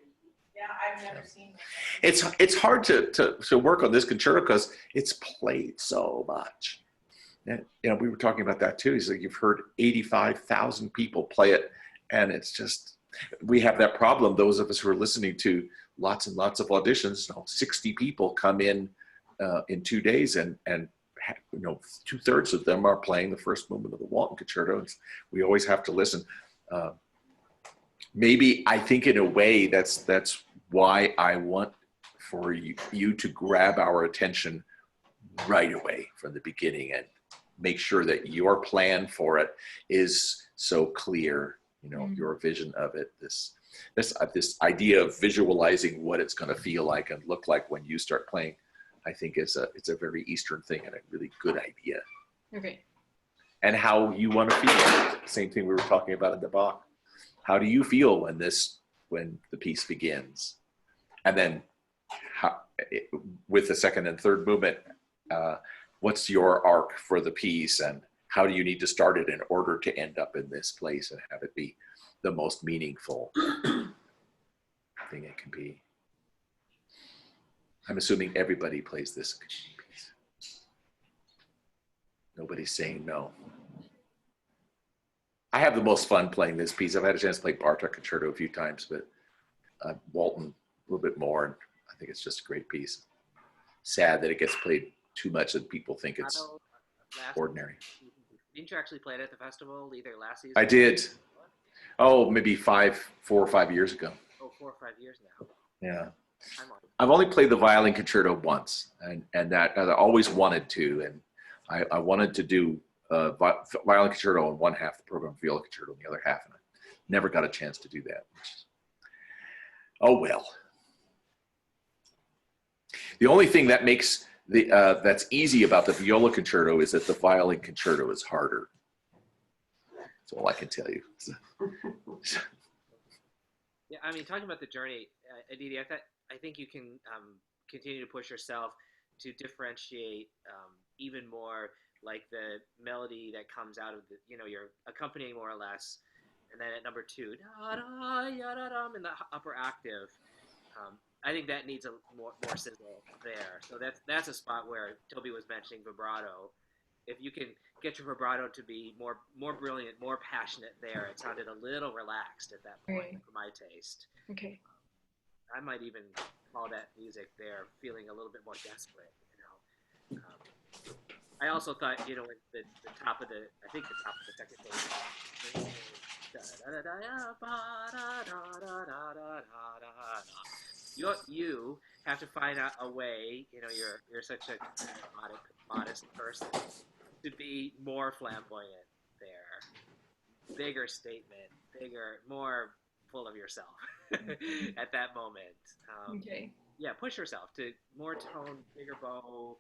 Yeah, I've never seen that. It's hard to work on this concerto because it's played so much. And, we were talking about that too. He's like, you've heard 85,000 people play it, and it's just, we have that problem. Those of us who are listening to lots and lots of auditions, 60 people come in in 2 days, and 2/3 of them are playing the first movement of the Walton Concerto. We always have to listen. Maybe I think in a way that's why I want for you to grab our attention right away from the beginning and make sure that your plan for it is so clear. Your vision of it. This idea of visualizing what it's going to feel like and look like when you start playing, I think it's a very Eastern thing and a really good idea. Okay. And how you want to feel. Same thing we were talking about in the Bach. How do you feel when the piece begins? And then with the second and third movement, what's your arc for the piece, and how do you need to start it in order to end up in this place and have it be the most meaningful thing it can be? I'm assuming everybody plays this piece. Nobody's saying no. I have the most fun playing this piece. I've had a chance to play Bartk Concerto a few times, but Walton a little bit more. And I think it's just a great piece. Sad that it gets played too much and people think it's ordinary. Didn't you actually play it at the festival either last season? I did. Oh, maybe 4 or 5 years ago. Oh, 4 or 5 years now. Yeah. I've only played the Violin Concerto once, and that I always wanted to, and I wanted to do Violin Concerto on one half the program, Viola Concerto on the other half, and I never got a chance to do that. Oh well. The only thing that makes that's easy about the Viola Concerto is that the Violin Concerto is harder. That's all I can tell you. Yeah, I mean, talking about the journey, Aditi, I think you can continue to push yourself to differentiate even more, like the melody that comes out of the, you're accompanying more or less, and then at number 2, in the upper octave, I think that needs a more sizzle there. So that's a spot where Toby was mentioning vibrato. If you can get your vibrato to be more brilliant, more passionate there, it sounded a little relaxed at that point, Right. for my taste. Okay. I might even call that music there feeling a little bit more desperate, I also thought, at the top of the second page, you have to find out a way, you're such a modest person, to be more flamboyant there. Bigger statement, more full of yourself at that moment. Okay. Yeah, push yourself to more tone, bigger bow.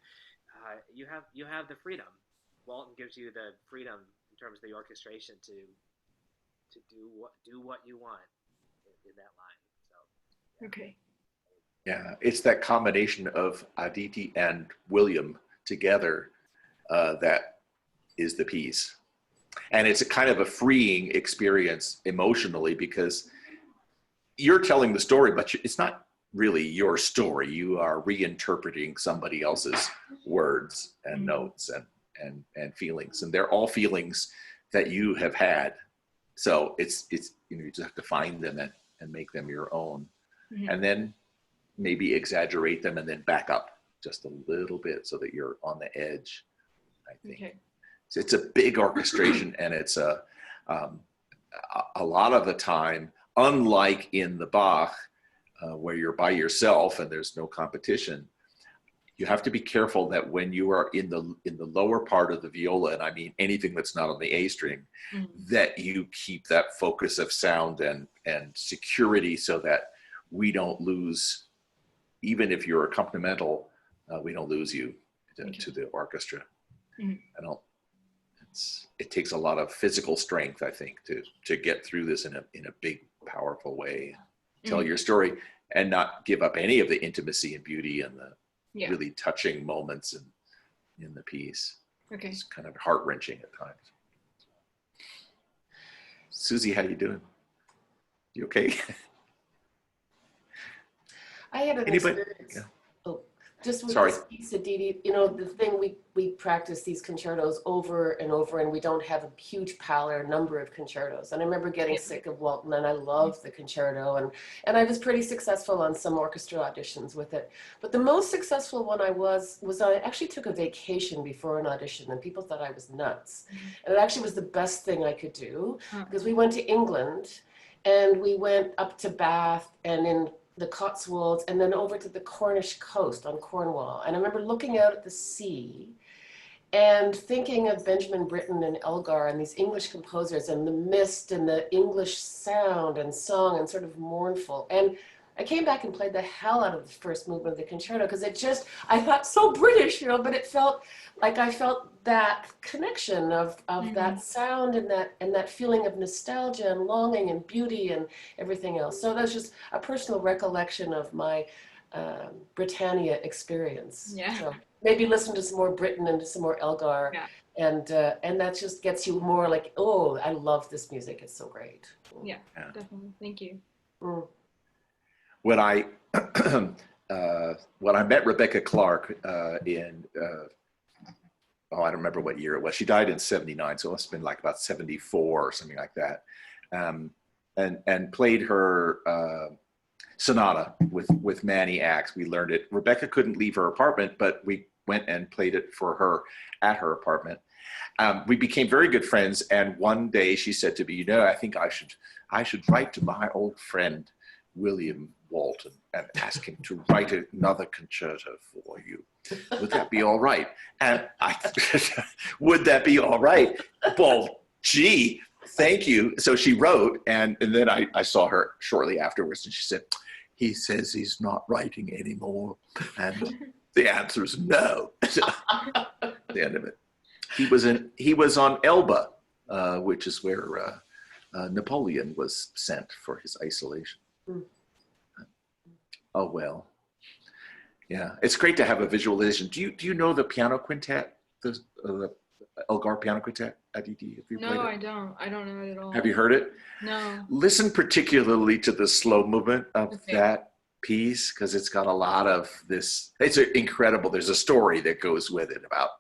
You have the freedom. Walton gives you the freedom in terms of the orchestration to do what you want in that line. So. Yeah. Okay. Yeah, it's that combination of Aditi and William together that is the piece. And it's a kind of a freeing experience emotionally, because you're telling the story, but it's not really your story. You are reinterpreting somebody else's words and notes and feelings, and they're all feelings that you have had. So it's you just have to find them and make them your own, and then maybe exaggerate them and then back up just a little bit so that you're on the edge, I think. Okay. So it's a big orchestration, and it's a lot of the time, unlike in the Bach, where you're by yourself and there's no competition, you have to be careful that when you are in the lower part of the viola, and I mean anything that's not on the A string, that you keep that focus of sound and security, so that we don't lose, even if you're accompanimental, we don't lose you to the orchestra. It takes a lot of physical strength, I think, to get through this in a big, powerful way. Tell your story and not give up any of the intimacy and beauty and the really touching moments in the piece. Okay. It's kind of heart-wrenching at times. Susie, how you doing? You okay? I had an experience. Yeah. Oh, Just with Sorry. this piece, Aditi, you know, the thing we practice these concertos over and over, and we don't have a huge pile or number of concertos. And I remember getting sick of Walton, and I loved the concerto, and I was pretty successful on some orchestra auditions with it. But the most successful one I was I actually took a vacation before an audition, and people thought I was nuts. And it actually was the best thing I could do, because we went to England, and we went up to Bath and in the Cotswolds, and then over to the Cornish coast on Cornwall. And I remember looking out at the sea and thinking of Benjamin Britten and Elgar and these English composers and the mist and the English sound and song and sort of mournful. And I came back and played the hell out of the first movement of the concerto because I thought so British, you know, but it felt like I felt that connection of that sound and that feeling of nostalgia and longing and beauty and everything else. So that's just a personal recollection of my Britannia experience. Yeah. So maybe listen to some more Britten and to some more Elgar. Yeah. And that just gets you more like, oh, I love this music. It's so great. Yeah, definitely. Thank you. When I met Rebecca Clark in I don't remember what year it was. She died in '79, so it must have been like about '74 or something like that. And played her sonata with Manny Axe. We learned it. Rebecca couldn't leave her apartment, but we went and played it for her at her apartment. We became very good friends, and one day she said to me, "You know, I think I should write to my old friend William Walton and ask him to write another concerto for you. Would that be all right?" And would that be all right? Well, gee, thank you. So she wrote, and then I saw her shortly afterwards, and she said, "He says he's not writing anymore." And the answer is no. The end of it. He was on Elba, which is where Napoleon was sent for his isolation. Oh well, yeah. It's great to have a visualization. Do you know the piano quintet, the Elgar piano quintet? Aditi, have you played it? No, I don't. I don't know it at all. Have you heard it? No. Listen particularly to the slow movement of that piece, because it's got a lot of this. It's incredible. There's a story that goes with it about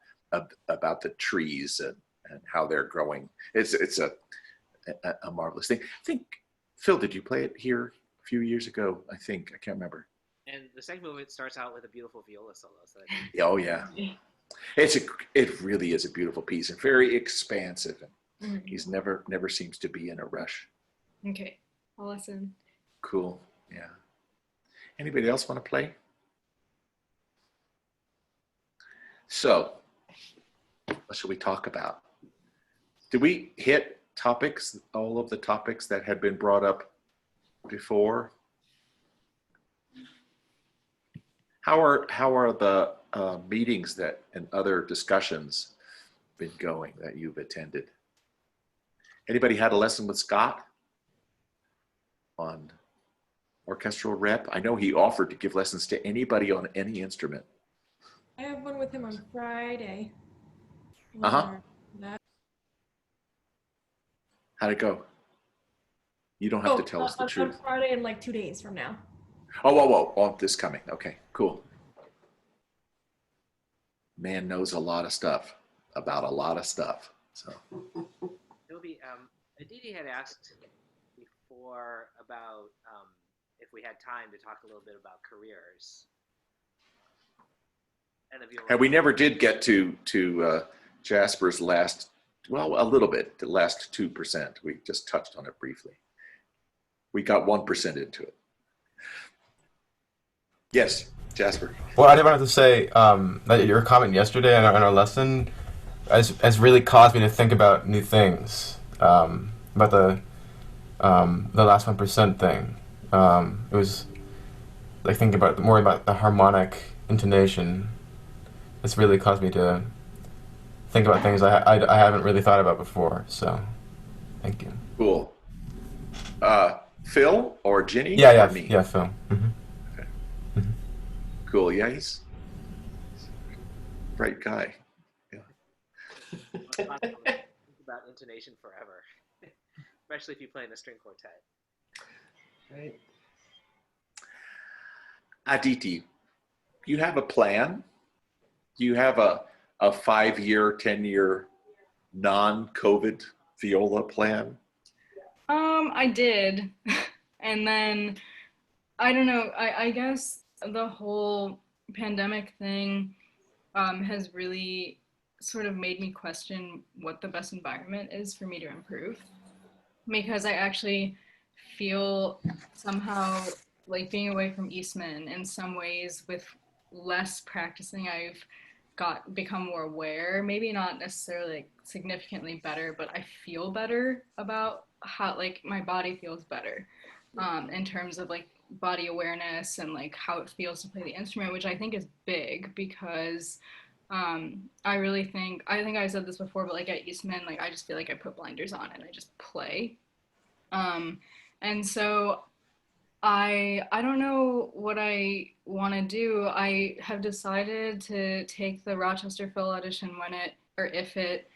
the trees and how they're growing. It's a marvelous thing. I think, Phil, did you play it here a few years ago? I think. I can't remember. And the second movement starts out with a beautiful viola solo. So oh yeah. It really is a beautiful piece and very expansive. And he's never seems to be in a rush. Okay, I'll listen. Cool. Yeah. Anybody else want to play? So, what should we talk about? Did we hit topics, all of the topics that had been brought up before? How are the meetings and other discussions been going that you've attended? Anybody had a lesson with Scott on orchestral rep? I know he offered to give lessons to anybody on any instrument. I have one with him on Friday. How'd it go? You don't have to tell us the truth. On Friday in like 2 days from now. Oh, this coming. Okay, cool. Man knows a lot of stuff about a lot of stuff. So. Toby, Aditi had asked before about if we had time to talk a little bit about careers. And we never did get to Jasper's last, well, a little bit, the last 2%. We just touched on it briefly. We got 1% into it. Yes, Jasper. Well, I did want to say that your comment yesterday on our lesson has really caused me to think about new things, about the last 1% thing. It was like thinking more about the harmonic intonation. It's really caused me to think about things I haven't really thought about before. So, thank you. Cool. Phil or Ginny? Yeah, or me? Yeah, Phil. Mm-hmm. Okay. Mm-hmm. Cool. Yeah, he's a bright guy. Yeah. Think about intonation forever, especially if you play in a string quartet. Right. Aditi, you have a plan? Do you have a 5-year, 10-year non-COVID viola plan? I did. And then, I don't know, I guess the whole pandemic thing has really sort of made me question what the best environment is for me to improve. Because I actually feel somehow like being away from Eastman in some ways with less practicing, I've become more aware, maybe not necessarily like significantly better, but I feel better about how like my body feels better in terms of like body awareness and like how it feels to play the instrument, which I think is big because I think I said this before, but like at Eastman, like I just feel like I put blinders on and I just play. And so I don't know what I want to do. I have decided to take the Rochester Phil audition when it or if it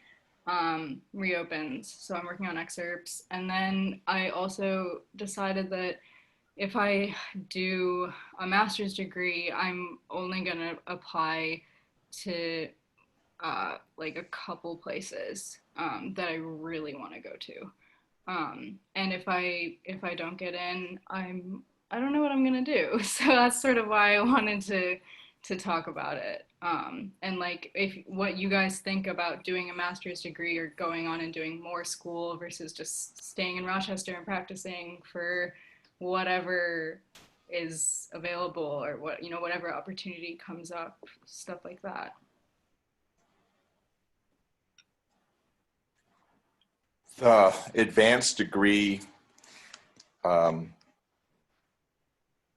reopens. So I'm working on excerpts, and then I also decided that if I do a master's degree, I'm only gonna apply to like a couple places that I really want to go to. And if I don't get in, I don't know what I'm gonna do. So that's sort of why I wanted to talk about it. And like if what you guys think about doing a master's degree or going on and doing more school versus just staying in Rochester and practicing for whatever is available or what, you know, whatever opportunity comes up, stuff like that. The advanced degree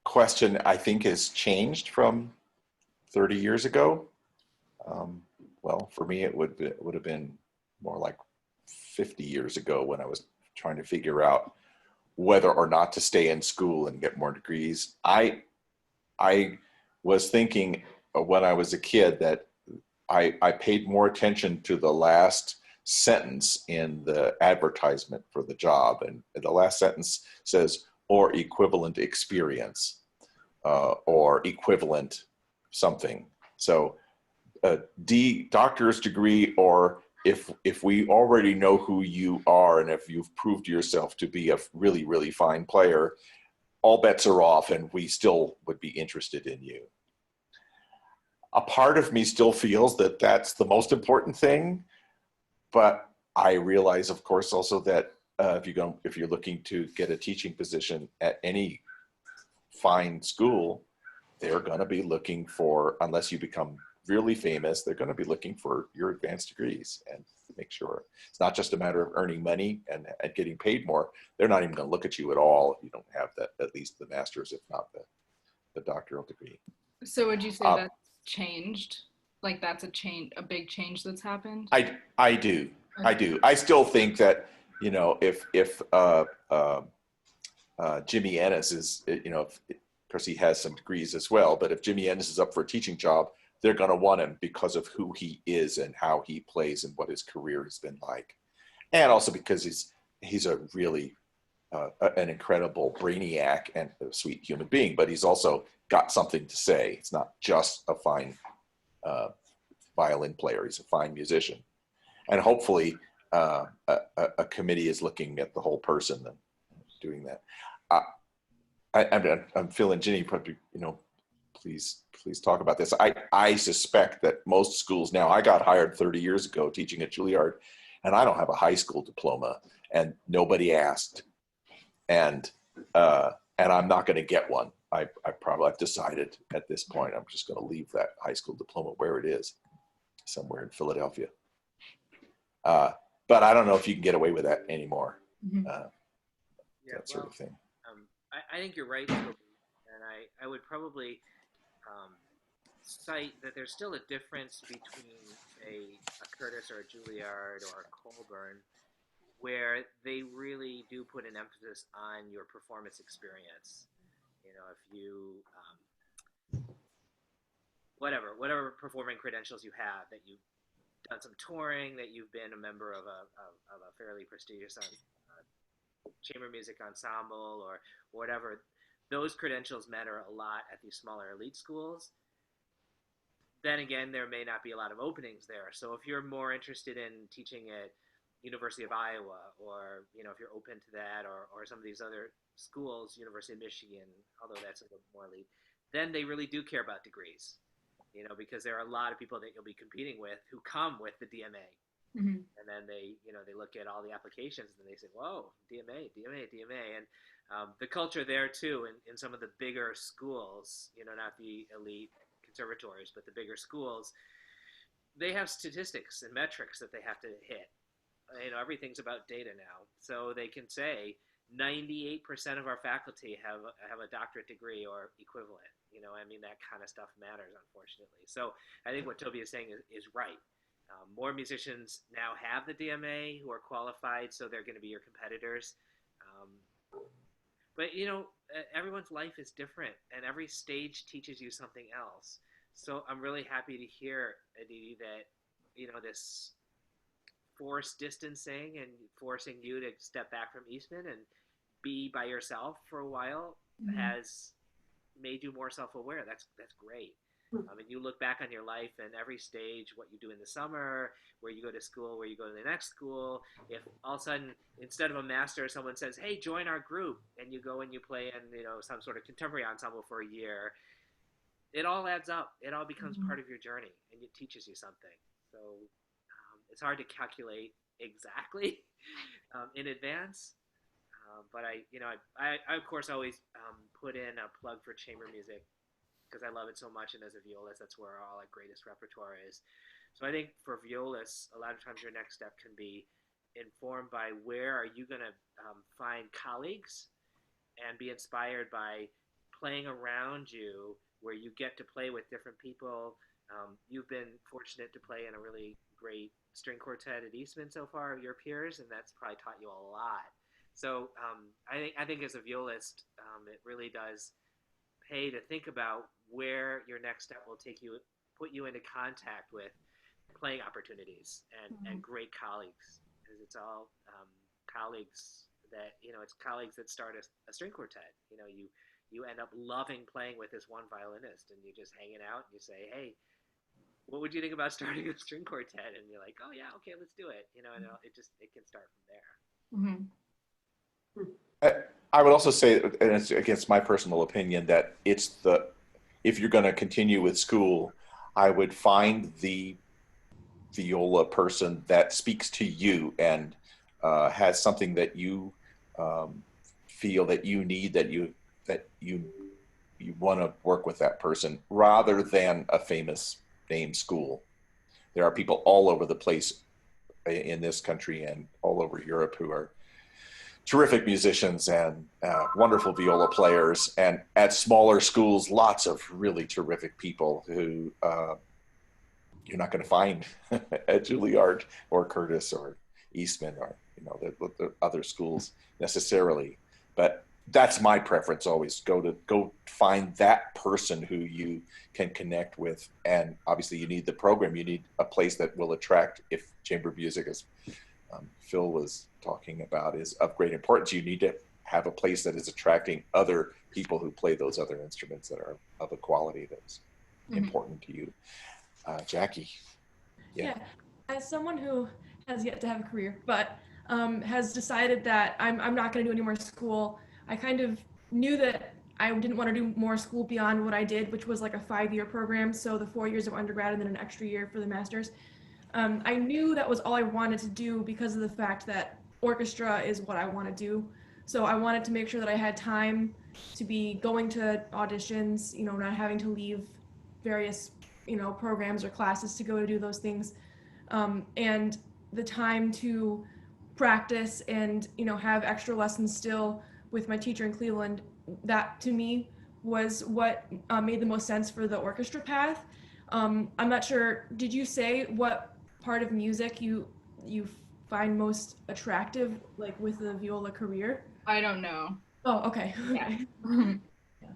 question, I think, has changed from 30 years ago. Well, for me, it would have been more like 50 years ago when I was trying to figure out whether or not to stay in school and get more degrees. I was thinking when I was a kid that I paid more attention to the last sentence in the advertisement for the job, and the last sentence says or equivalent experience or equivalent something. So a doctor's degree, or if we already know who you are and if you've proved yourself to be a really, really fine player, all bets are off and we still would be interested in you. A part of me still feels that that's the most important thing, but I realize, of course, also that if you're looking to get a teaching position at any fine school, they're going to be looking for, unless you become really famous, they're going to be looking for your advanced degrees and make sure it's not just a matter of earning money and getting paid more. They're not even going to look at you at all if you don't have that, at least the master's, if not the doctoral degree. So would you say that's changed? Like that's a big change that's happened? I do. Okay. I do. I still think that, you know, if Jimmy Ennis is, you know, of course he has some degrees as well, but if Jimmy Ennis is up for a teaching job, they're going to want him because of who he is and how he plays and what his career has been like. And also because he's a really, an incredible brainiac and a sweet human being, but he's also got something to say. It's not just a fine violin player, he's a fine musician. And hopefully a committee is looking at the whole person and doing that. I'm feeling Ginny, probably, you know, please talk about this. I suspect that most schools now, I got hired 30 years ago teaching at Juilliard, and I don't have a high school diploma, and nobody asked. And I'm not going to get one. I've decided at this point, I'm just going to leave that high school diploma where it is, somewhere in Philadelphia. But I don't know if you can get away with that anymore. That sort of thing. I think you're right, Toby, and I would probably cite that there's still a difference between a Curtis or a Juilliard or a Colburn, where they really do put an emphasis on your performance experience. You know, if you whatever performing credentials you have, that you've done some touring, that you've been a member of a fairly prestigious chamber music ensemble or whatever, those credentials matter a lot at these smaller elite schools. then again, there may not be a lot of openings there. So if you're more interested in teaching at University of Iowa, or if you're open to that, or some of these other schools, University of Michigan, although that's a little more elite, then they really do care about degrees, because there are a lot of people that you'll be competing with who come with the DMA. Mm-hmm. And then they look at all the applications and they say, whoa, DMA. And the culture there too, in some of the bigger schools, not the elite conservatories, but the bigger schools, they have statistics and metrics that they have to hit. Everything's about data now. So they can say 98% of our faculty have a doctorate degree or equivalent. That kind of stuff matters, unfortunately. So I think what Toby is saying is right. More musicians now have the DMA who are qualified, so they're going to be your competitors. But everyone's life is different, and every stage teaches you something else. So I'm really happy to hear, Aditi, that this forced distancing and forcing you to step back from Eastman and be by yourself for a while has made you more self-aware. That's great. You look back on your life and every stage, what you do in the summer, where you go to school, where you go to the next school. If all of a sudden, instead of a master, someone says, hey, join our group, and you go and you play in some sort of contemporary ensemble for a year, it all adds up. It all becomes part of your journey, and it teaches you something. So it's hard to calculate exactly in advance. But I of course always put in a plug for chamber music, because I love it so much, and as a violist, that's where all our greatest repertoire is. So I think for violists, a lot of times your next step can be informed by where are you going to find colleagues and be inspired by playing around you, where you get to play with different people. You've been fortunate to play in a really great string quartet at Eastman so far, your peers, and that's probably taught you a lot. So I think as a violist, it really does pay to think about where your next step will take you, put you into contact with playing opportunities and great colleagues, because it's all colleagues that it's colleagues that start a string quartet. You end up loving playing with this one violinist, and you're just hanging out, and you say, hey, what would you think about starting a string quartet? And you're like, oh yeah, okay, let's do it. And it can start from there. I would also say, and it's against my personal opinion, that if you're going to continue with school, I would find the viola person that speaks to you and has something that you feel that you need, that you want to work with that person, rather than a famous name school. There are people all over the place in this country and all over Europe who are terrific musicians and wonderful viola players, and at smaller schools, lots of really terrific people who you're not going to find at Juilliard or Curtis or Eastman or the other schools necessarily. But that's my preference always. Go find that person who you can connect with, and obviously you need the program. You need a place that will attract. If chamber music, as Phil was talking about, is of great importance, you need to have a place that is attracting other people who play those other instruments that are of a quality that's important to you. Jackie. Yeah, as someone who has yet to have a career, but has decided that I'm not going to do any more school, I kind of knew that I didn't want to do more school beyond what I did, which was like a 5-year program, so the 4 years of undergrad and then an extra year for the master's. I knew that was all I wanted to do because of the fact that orchestra is what I want to do. So I wanted to make sure that I had time to be going to auditions, not having to leave various, programs or classes to go to do those things. And the time to practice and, have extra lessons still with my teacher in Cleveland, that to me was what made the most sense for the orchestra path. I'm not sure, did you say what part of music you find most attractive, like with the viola career? I don't know. Oh, okay. Yeah. Yeah.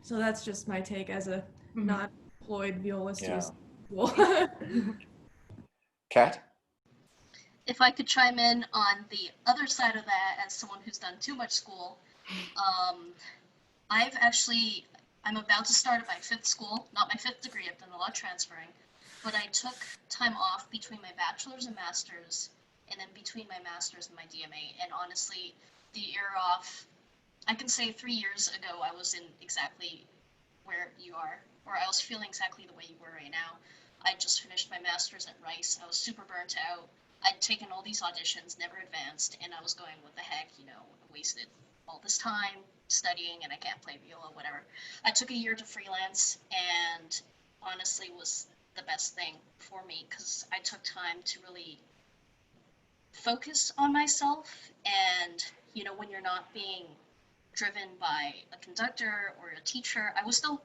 So that's just my take as a non-employed violist who's cool. Kat? If I could chime in on the other side of that, as someone who's done too much school, I've actually I'm about to start at my 5th school, not my 5th degree, I've done a lot of transferring, but I took time off between my bachelor's and master's, and then between my master's and my DMA, and honestly, the year off, I can say 3 years ago I was in exactly where you are, or I was feeling exactly the way you were right now. I just finished my master's at Rice, I was super burnt out, I'd taken all these auditions, never advanced, and I was going, what the heck, you know, I wasted all this time studying and I can't play viola, whatever. I took a year to freelance and honestly was the best thing for me because I took time to really focus on myself. And, you know, when you're not being driven by a conductor or a teacher, I was still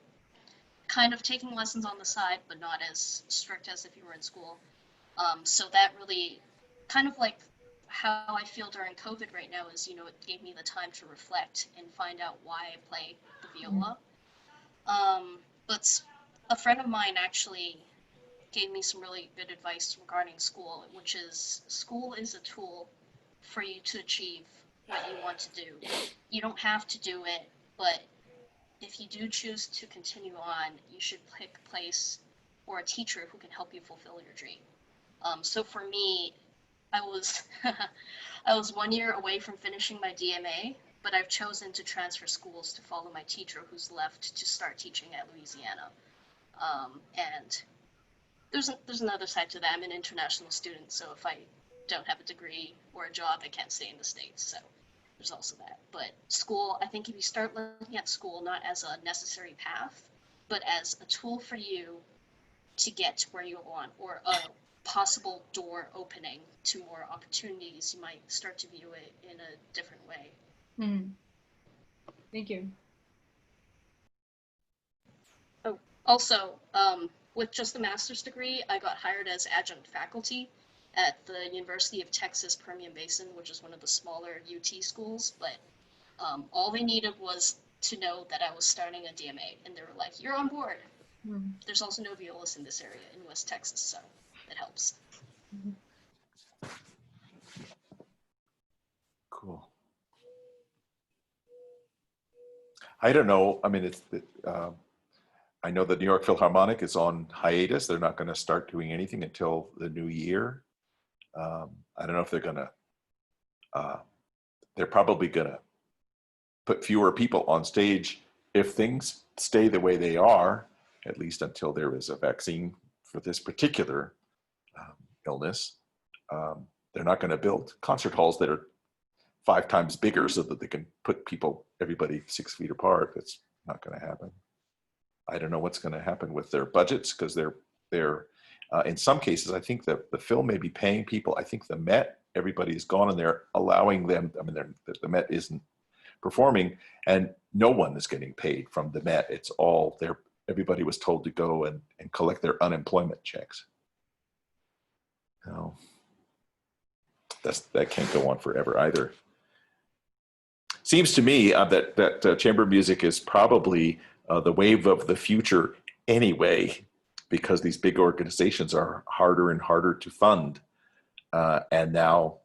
kind of taking lessons on the side, but not as strict as if you were in school. So that really kind of like how I feel during COVID right now is, you know, it gave me the time to reflect and find out why I play the viola. But a friend of mine actually gave me some really good advice regarding school, which is school is a tool for you to achieve what you want to do. You don't have to do it, but if you do choose to continue on, you should pick a place or a teacher who can help you fulfill your dream. So for me, I was I was 1 year away from finishing my DMA, but I've chosen to transfer schools to follow my teacher who's left to start teaching at Louisiana. And there's another side to that. I'm an international student, so if I don't have a degree or a job, I can't stay in the States. So there's also that. But school, I think if you start looking at school not as a necessary path, but as a tool for you to get to where you want, or a possible door opening to more opportunities, you might start to view it in a different way. Thank you. Oh, also, with just the master's degree, I got hired as adjunct faculty at the University of Texas Permian Basin, which is one of the smaller UT schools, but all they needed was to know that I was starting a DMA, and they were like, you're on board. There's also no violists in this area in West Texas, so it helps. Cool. I don't know. I mean, I know the New York Philharmonic is on hiatus. They're not going to start doing anything until the new year. I don't know if they're going to. They're probably going to put fewer people on stage if things stay the way they are, at least until there is a vaccine for this particular illness. They're not going to build concert halls that are 5 times bigger so that they can put everybody 6 feet apart. That's not going to happen. I don't know what's going to happen with their budgets because they're in some cases, I think that the Phil may be paying people. I think the Met, everybody's gone and they're allowing them. I mean, the Met isn't performing and no one is getting paid from the Met. It's all there. Everybody was told to go and collect their unemployment checks. No, that can't go on forever either. Seems to me that chamber music is probably the wave of the future anyway, because these big organizations are harder and harder to fund, and now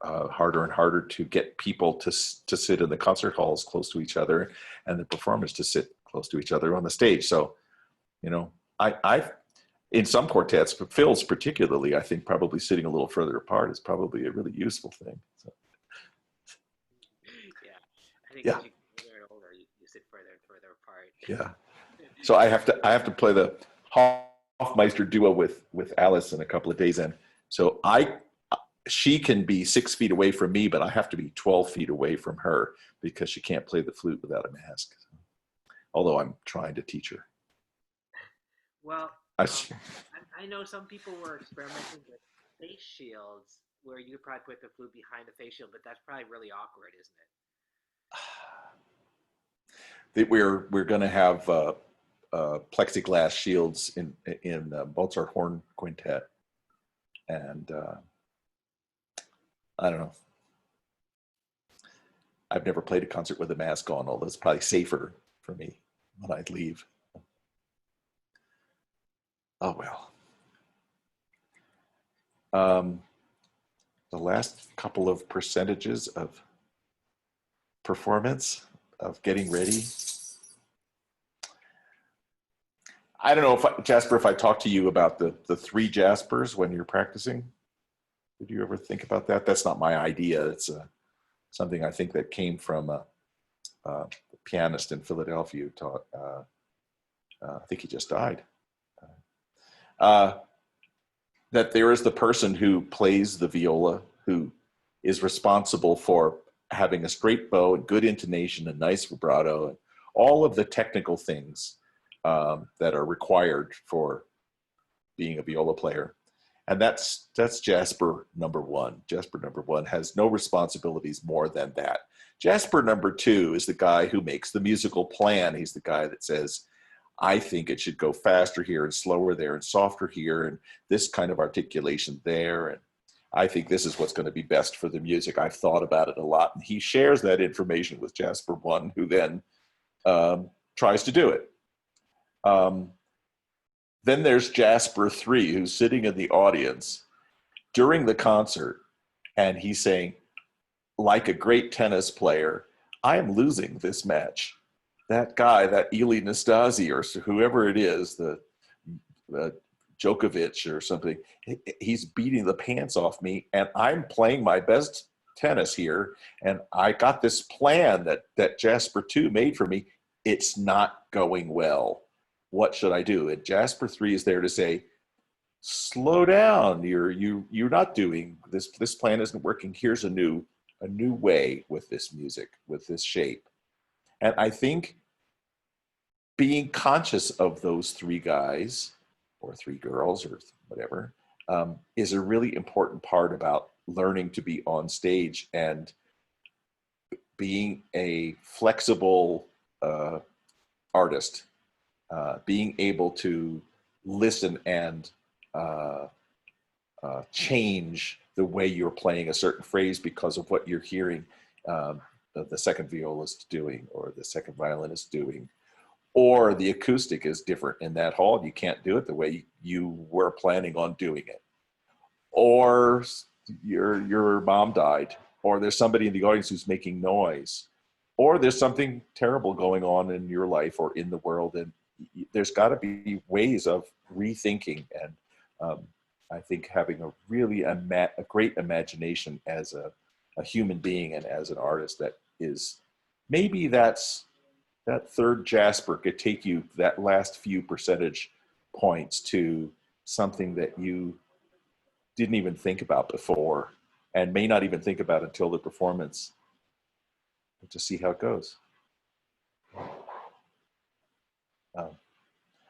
harder and harder to get people to sit in the concert halls close to each other, and the performers to sit close to each other on the stage. So, you know, I've in some quartets, but Phil's particularly, I think probably sitting a little further apart is probably a really useful thing. So. I think as you get older and older, you sit further and further apart. Yeah. So I have to play the Hofmeister duo with Alison in a couple of days, and so she can be 6 feet away from me, but I have to be 12 feet away from her because she can't play the flute without a mask. Although I'm trying to teach her. Well, I know some people were experimenting with face shields where you could probably put the flute behind the face shield, but that's probably really awkward, isn't it? We're going to have plexiglass shields in Mozart horn quintet, and I don't know. I've never played a concert with a mask on, although it's probably safer for me when I leave. Oh well. The last couple of percentages of performance, of getting ready. I don't know if Jasper, if I talked to you about the three Jaspers when you're practicing. Did you ever think about that? That's not my idea. It's something I think that came from a pianist in Philadelphia who taught. I think he just died. That there is the person who plays the viola, who is responsible for having a straight bow and good intonation and nice vibrato and all of the technical things that are required for being a viola player. And that's Jasper number one. Jasper number one has no responsibilities more than that. Jasper number two is the guy who makes the musical plan. He's the guy that says, I think it should go faster here and slower there and softer here and this kind of articulation there. And I think this is what's going to be best for the music. I've thought about it a lot. And he shares that information with Jasper 1, who then tries to do it. Then there's Jasper 3, who's sitting in the audience during the concert. And he's saying, like a great tennis player, I am losing this match. That guy, that Eli Nastasi or whoever it is, the Djokovic or something, he's beating the pants off me, and I'm playing my best tennis here, and I got this plan that Jasper 2 made for me. It's not going well. What should I do? And Jasper 3 is there to say, slow down. You're not doing this. This plan isn't working. Here's a new way with this music, with this shape. And I think being conscious of those three guys or three girls or whatever is a really important part about learning to be on stage and being a flexible artist, being able to listen and change the way you're playing a certain phrase because of what you're hearing the second violist doing or the second violinist doing, or the acoustic is different in that hall. You can't do it the way you were planning on doing it, or your mom died, or there's somebody in the audience who's making noise, or there's something terrible going on in your life or in the world, and there's got to be ways of rethinking. And I think having a really a great imagination as a human being and as an artist, that is maybe that third Jasper could take you that last few percentage points to something that you didn't even think about before and may not even think about until the performance, to see how it goes.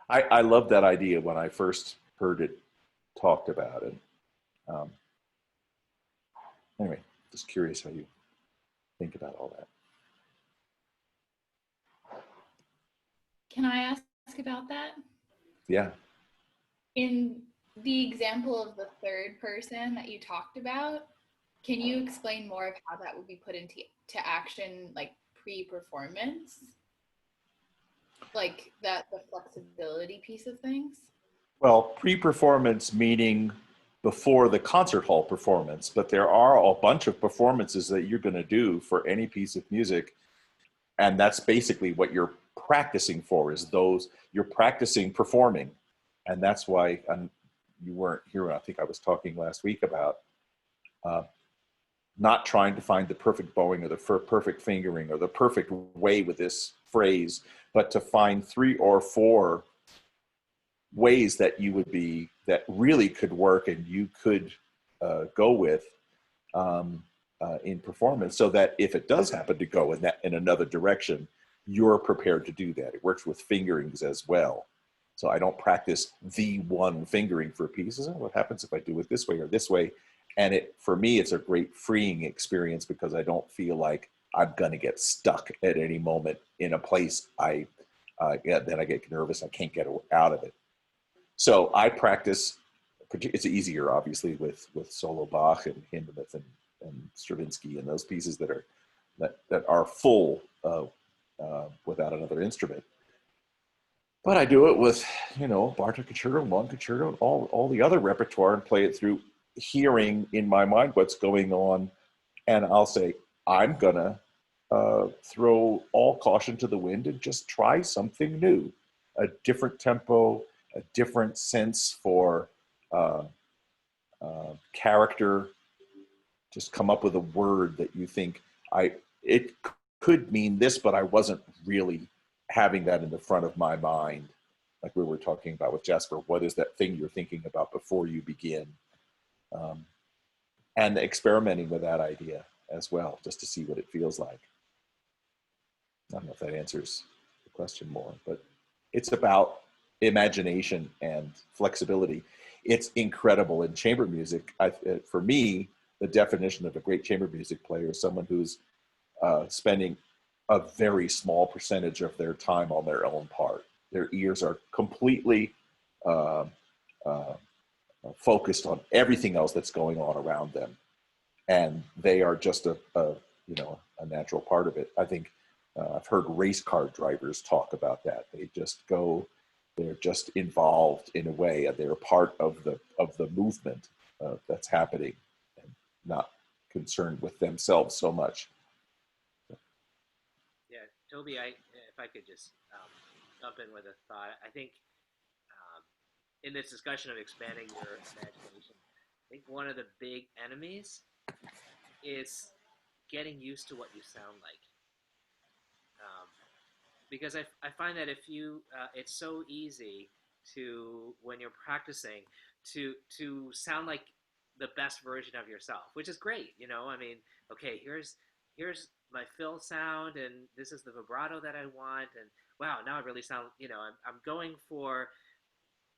I love that idea when I first heard it talked about. And anyway, just curious how you think about all that. Can I ask about that? Yeah. In the example of the third person that you talked about, can you explain more of how that would be put into action, like pre-performance? Like the flexibility piece of things? Well, pre-performance meaning before the concert hall performance, but there are a bunch of performances that you're going to do for any piece of music, and that's basically what you're practicing for, is those you're practicing performing. And that's why you weren't here. I think I was talking last week about not trying to find the perfect bowing or the perfect fingering or the perfect way with this phrase, but to find 3 or 4 ways that you would be, that really could work and you could go with in performance, so that if it does happen to go in another direction, you're prepared to do that. It works with fingerings as well. So I don't practice the one fingering for a piece. What happens if I do it this way or this way? And for me, it's a great freeing experience because I don't feel like I'm going to get stuck at any moment in a place then I get nervous. I can't get out of it. So I practice. It's easier, obviously, with solo Bach and Hindemith and Stravinsky and those pieces that are full without another instrument. But I do it with, Bartk Concerto, Long Concerto, all the other repertoire, and play it through, hearing in my mind what's going on. And I'll say, I'm gonna throw all caution to the wind and just try something new. a different tempo, a different sense for character. Just come up with a word that you think it could mean this, but I wasn't really having that in the front of my mind. Like we were talking about with Jasper, what is that thing you're thinking about before you begin? And experimenting with that idea as well, just to see what it feels like. I don't know if that answers the question more, but it's about imagination and flexibility. It's incredible in chamber music. For me, the definition of a great chamber music player is someone who's spending a very small percentage of their time on their own part. Their ears are completely focused on everything else that's going on around them, and they are just a natural part of it. I think I've heard race car drivers talk about that. They just go, they're just involved in a way, and they're part of the movement that's happening, and not concerned with themselves so much. Yeah, Toby, if I could just jump in with a thought. I think in this discussion of expanding your imagination, I think one of the big enemies is getting used to what you sound like. Because I find that if you, it's so easy to, when you're practicing, to sound like the best version of yourself, which is great, you know. I mean, okay, here's my fill sound, and this is the vibrato that I want, and wow, now I really sound, you know, I'm going for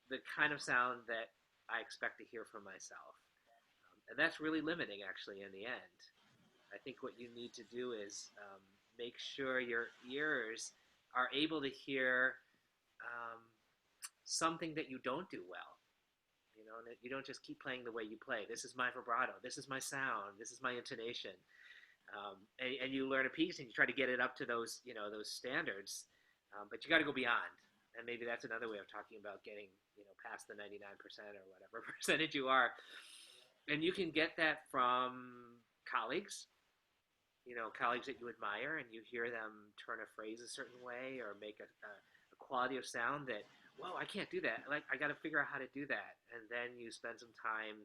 the kind of sound that I expect to hear from myself. And that's really limiting, actually, in the end. I think what you need to do is make sure your ears are able to hear something that you don't do well. You know, and you don't just keep playing the way you play. This is my vibrato. This is my sound. This is my intonation. And you learn a piece and you try to get it up to those, you know, those standards. But you got to go beyond. And maybe that's another way of talking about getting, you know, past the 99% or whatever percentage you are. And you can get that from colleagues, you know, colleagues that you admire, and you hear them turn a phrase a certain way or make a quality of sound that, whoa, I can't do that. Like, I got to figure out how to do that. And then you spend some time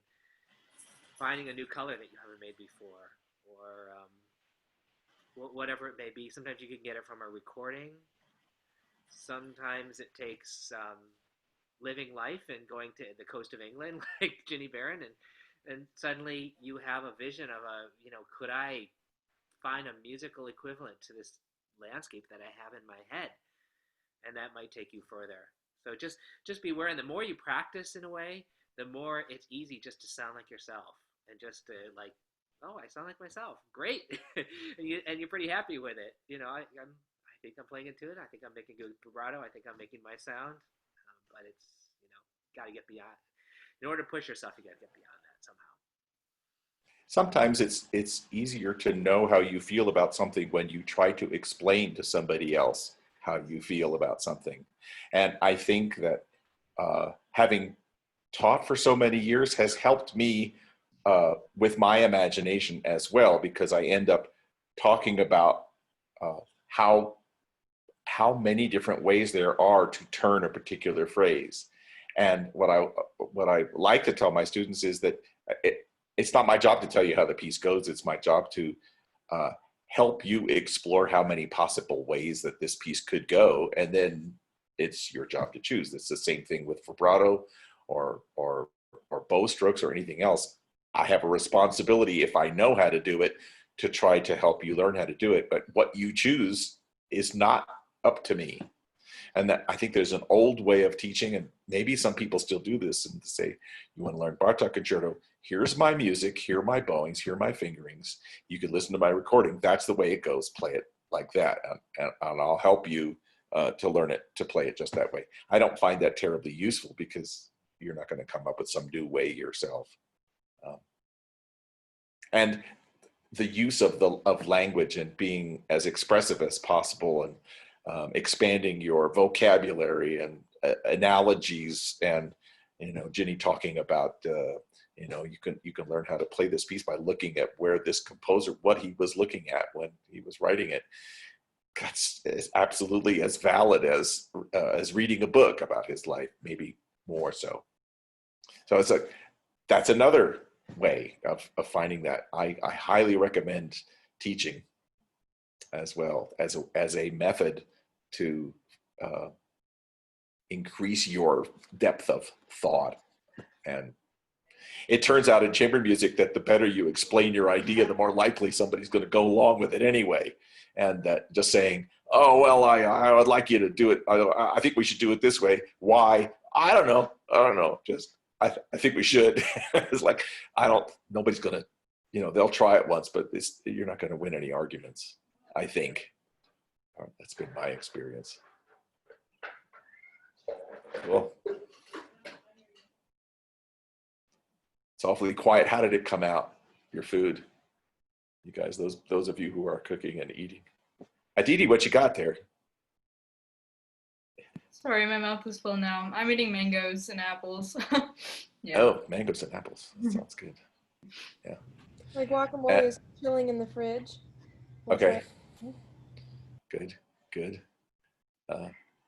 finding a new color that you haven't made before, or whatever it may be. Sometimes you can get it from a recording. Sometimes it takes living life and going to the coast of England, like Ginny Barron, and suddenly you have a vision of you know, could I find a musical equivalent to this landscape that I have in my head? And that might take you further. So just be aware, and the more you practice in a way, the more it's easy just to sound like yourself, and just to like, oh, I sound like myself. Great. and you're pretty happy with it. You know, I think I'm playing into it. I think I'm making good vibrato. I think I'm making my sound. But it's, you know, got to get beyond. In order to push yourself, you got to get beyond that somehow. Sometimes it's easier to know how you feel about something when you try to explain to somebody else how you feel about something. And I think that having taught for so many years has helped me with my imagination as well, because I end up talking about how many different ways there are to turn a particular phrase. And what I like to tell my students is that it's not my job to tell you how the piece goes. It's my job to help you explore how many possible ways that this piece could go, and then it's your job to choose. It's the same thing with vibrato or bow strokes or anything else. I have a responsibility, if I know how to do it, to try to help you learn how to do it. But what you choose is not up to me. And that, I think there's an old way of teaching, and maybe some people still do this, and say, you want to learn Bartok Concerto, here's my music, here are my bowings, here are my fingerings. You can listen to my recording. That's the way it goes. Play it like that. And I'll help you to learn it, to play it just that way. I don't find that terribly useful, because you're not going to come up with some new way yourself. And the use of language and being as expressive as possible, and expanding your vocabulary and analogies, and, you know, Ginny talking about, you know, you can learn how to play this piece by looking at where this composer, what he was looking at when he was writing it. that's is absolutely as valid as reading a book about his life, maybe more so. So it's that's another way of finding that. I highly recommend teaching as well as a method to increase your depth of thought. And it turns out in chamber music that the better you explain your idea, the more likely somebody's going to go along with it anyway. And that just saying, oh, well, I would like you to do it. I think we should do it this way. Why? I don't know. Just, I think we should. It's like, nobody's going to, they'll try it once, but you're not going to win any arguments, I think. That's been my experience. Cool. It's awfully quiet. How did it come out, your food? You guys, those of you who are cooking and eating. Aditi, what you got there? Sorry, my mouth is full now. I'm eating mangoes and apples. Yeah. Oh, mangoes and apples. That sounds good. Yeah. My guacamole is chilling in the fridge. Okay. Good.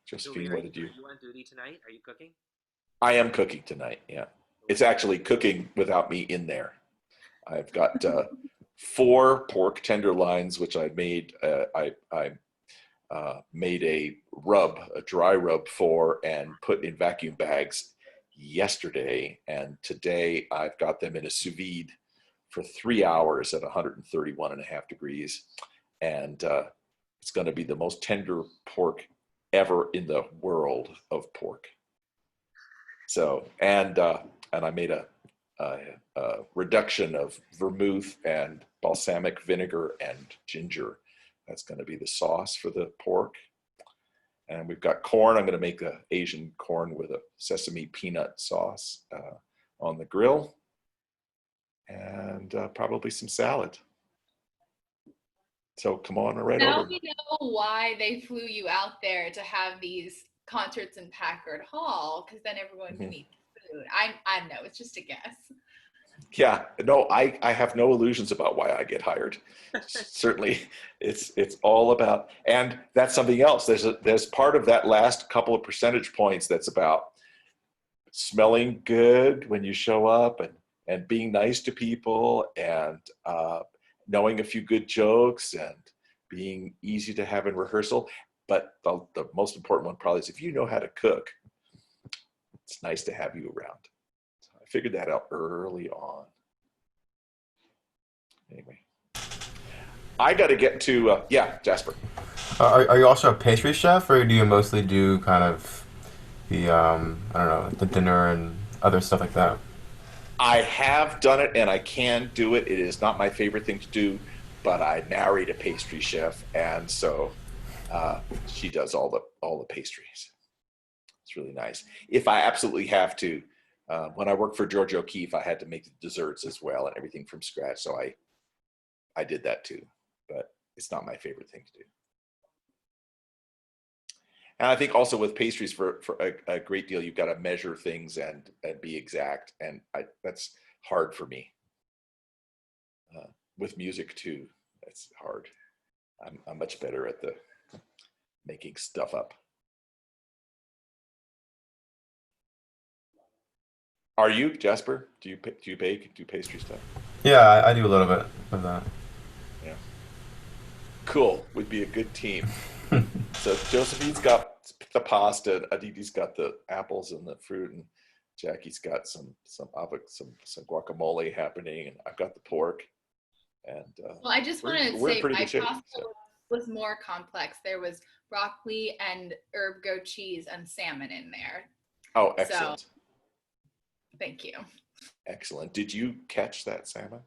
Josephine, what did you? Are you on duty tonight? Are you cooking? I am cooking tonight, yeah. It's actually cooking without me in there. I've got 4 pork tenderloins, which I made. I made a dry rub for, and put in vacuum bags yesterday. And today I've got them in a sous vide for 3 hours at 131.5 degrees. And it's going to be the most tender pork ever in the world of pork. So, and I made a reduction of vermouth and balsamic vinegar and ginger. That's going to be the sauce for the pork. And we've got corn. I'm going to make an Asian corn with a sesame peanut sauce on the grill. And probably some salad. So come on right now over. We know why they flew you out there to have these concerts in Packard Hall, because then everyone can eat food. I know, it's just a guess. Yeah, no, I have no illusions about why I get hired. Certainly, it's all about, and that's something else. There's part of that last couple of percentage points that's about smelling good when you show up, and being nice to people, and knowing a few good jokes, and being easy to have in rehearsal. But the most important one probably is if you know how to cook, it's nice to have you around. So I figured that out early on. Anyway, I got to get to, Jasper. Are you also a pastry chef, or do you mostly do kind of the, the dinner and other stuff like that? I have done it, and I can do it. It is not my favorite thing to do, but I married a pastry chef, and so she does all the pastries. It's really nice. If I absolutely have to, when I worked for George O'Keeffe, I had to make the desserts as well and everything from scratch. So I did that too, but it's not my favorite thing to do. And I think also with pastries, for a great deal, you've got to measure things and be exact, and that's hard for me. With music too, that's hard. I'm much better at the making stuff up. Are you, Jasper? Do you bake? Do pastry stuff? Yeah, I do a little bit of that. Yeah. Cool. We'd be a good team. So Josephine's got the pasta, Aditi's got the apples and the fruit, and Jackie's got some guacamole happening, and I've got the pork. And well, I just want to say my pasta was more complex. There was broccoli and herb goat cheese and salmon in there. Oh, excellent. So, thank you. Excellent. Did you catch that salmon?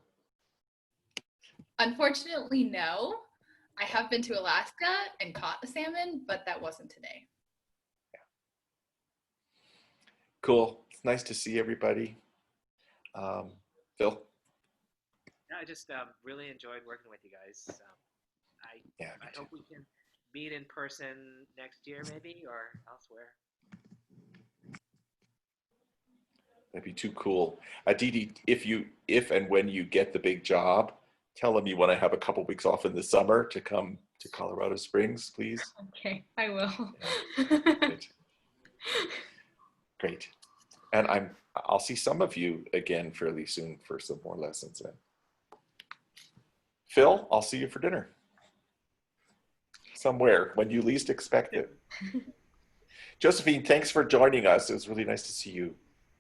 Unfortunately, no. I have been to Alaska and caught a salmon, but that wasn't today. Yeah. Cool. It's nice to see everybody. Phil? Yeah, I just really enjoyed working with you guys. I hope we can meet in person next year, maybe, or elsewhere. That'd be too cool. Aditi, if and when you get the big job, tell them you want to have a couple weeks off in the summer to come to Colorado Springs, please. Okay, I will. Great. Great. And I'll see some of you again fairly soon for some more lessons. And Phil, I'll see you for dinner. Somewhere when you least expect it. Josephine, thanks for joining us. It was really nice to see you.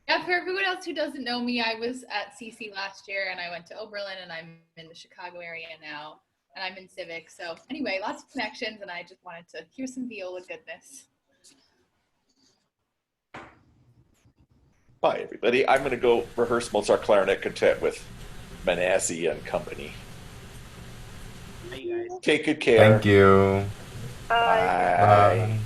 Yeah, for everyone else who doesn't know me, I was at CC last year and I went to Oberlin and I'm in the Chicago area now and I'm in civics. So anyway, lots of connections and I just wanted to hear some viola goodness. Bye, everybody. I'm going to go rehearse Mozart Clarinet Quintet with Manassi and company. Bye, you guys. Take good care. Thank you. Bye. Bye.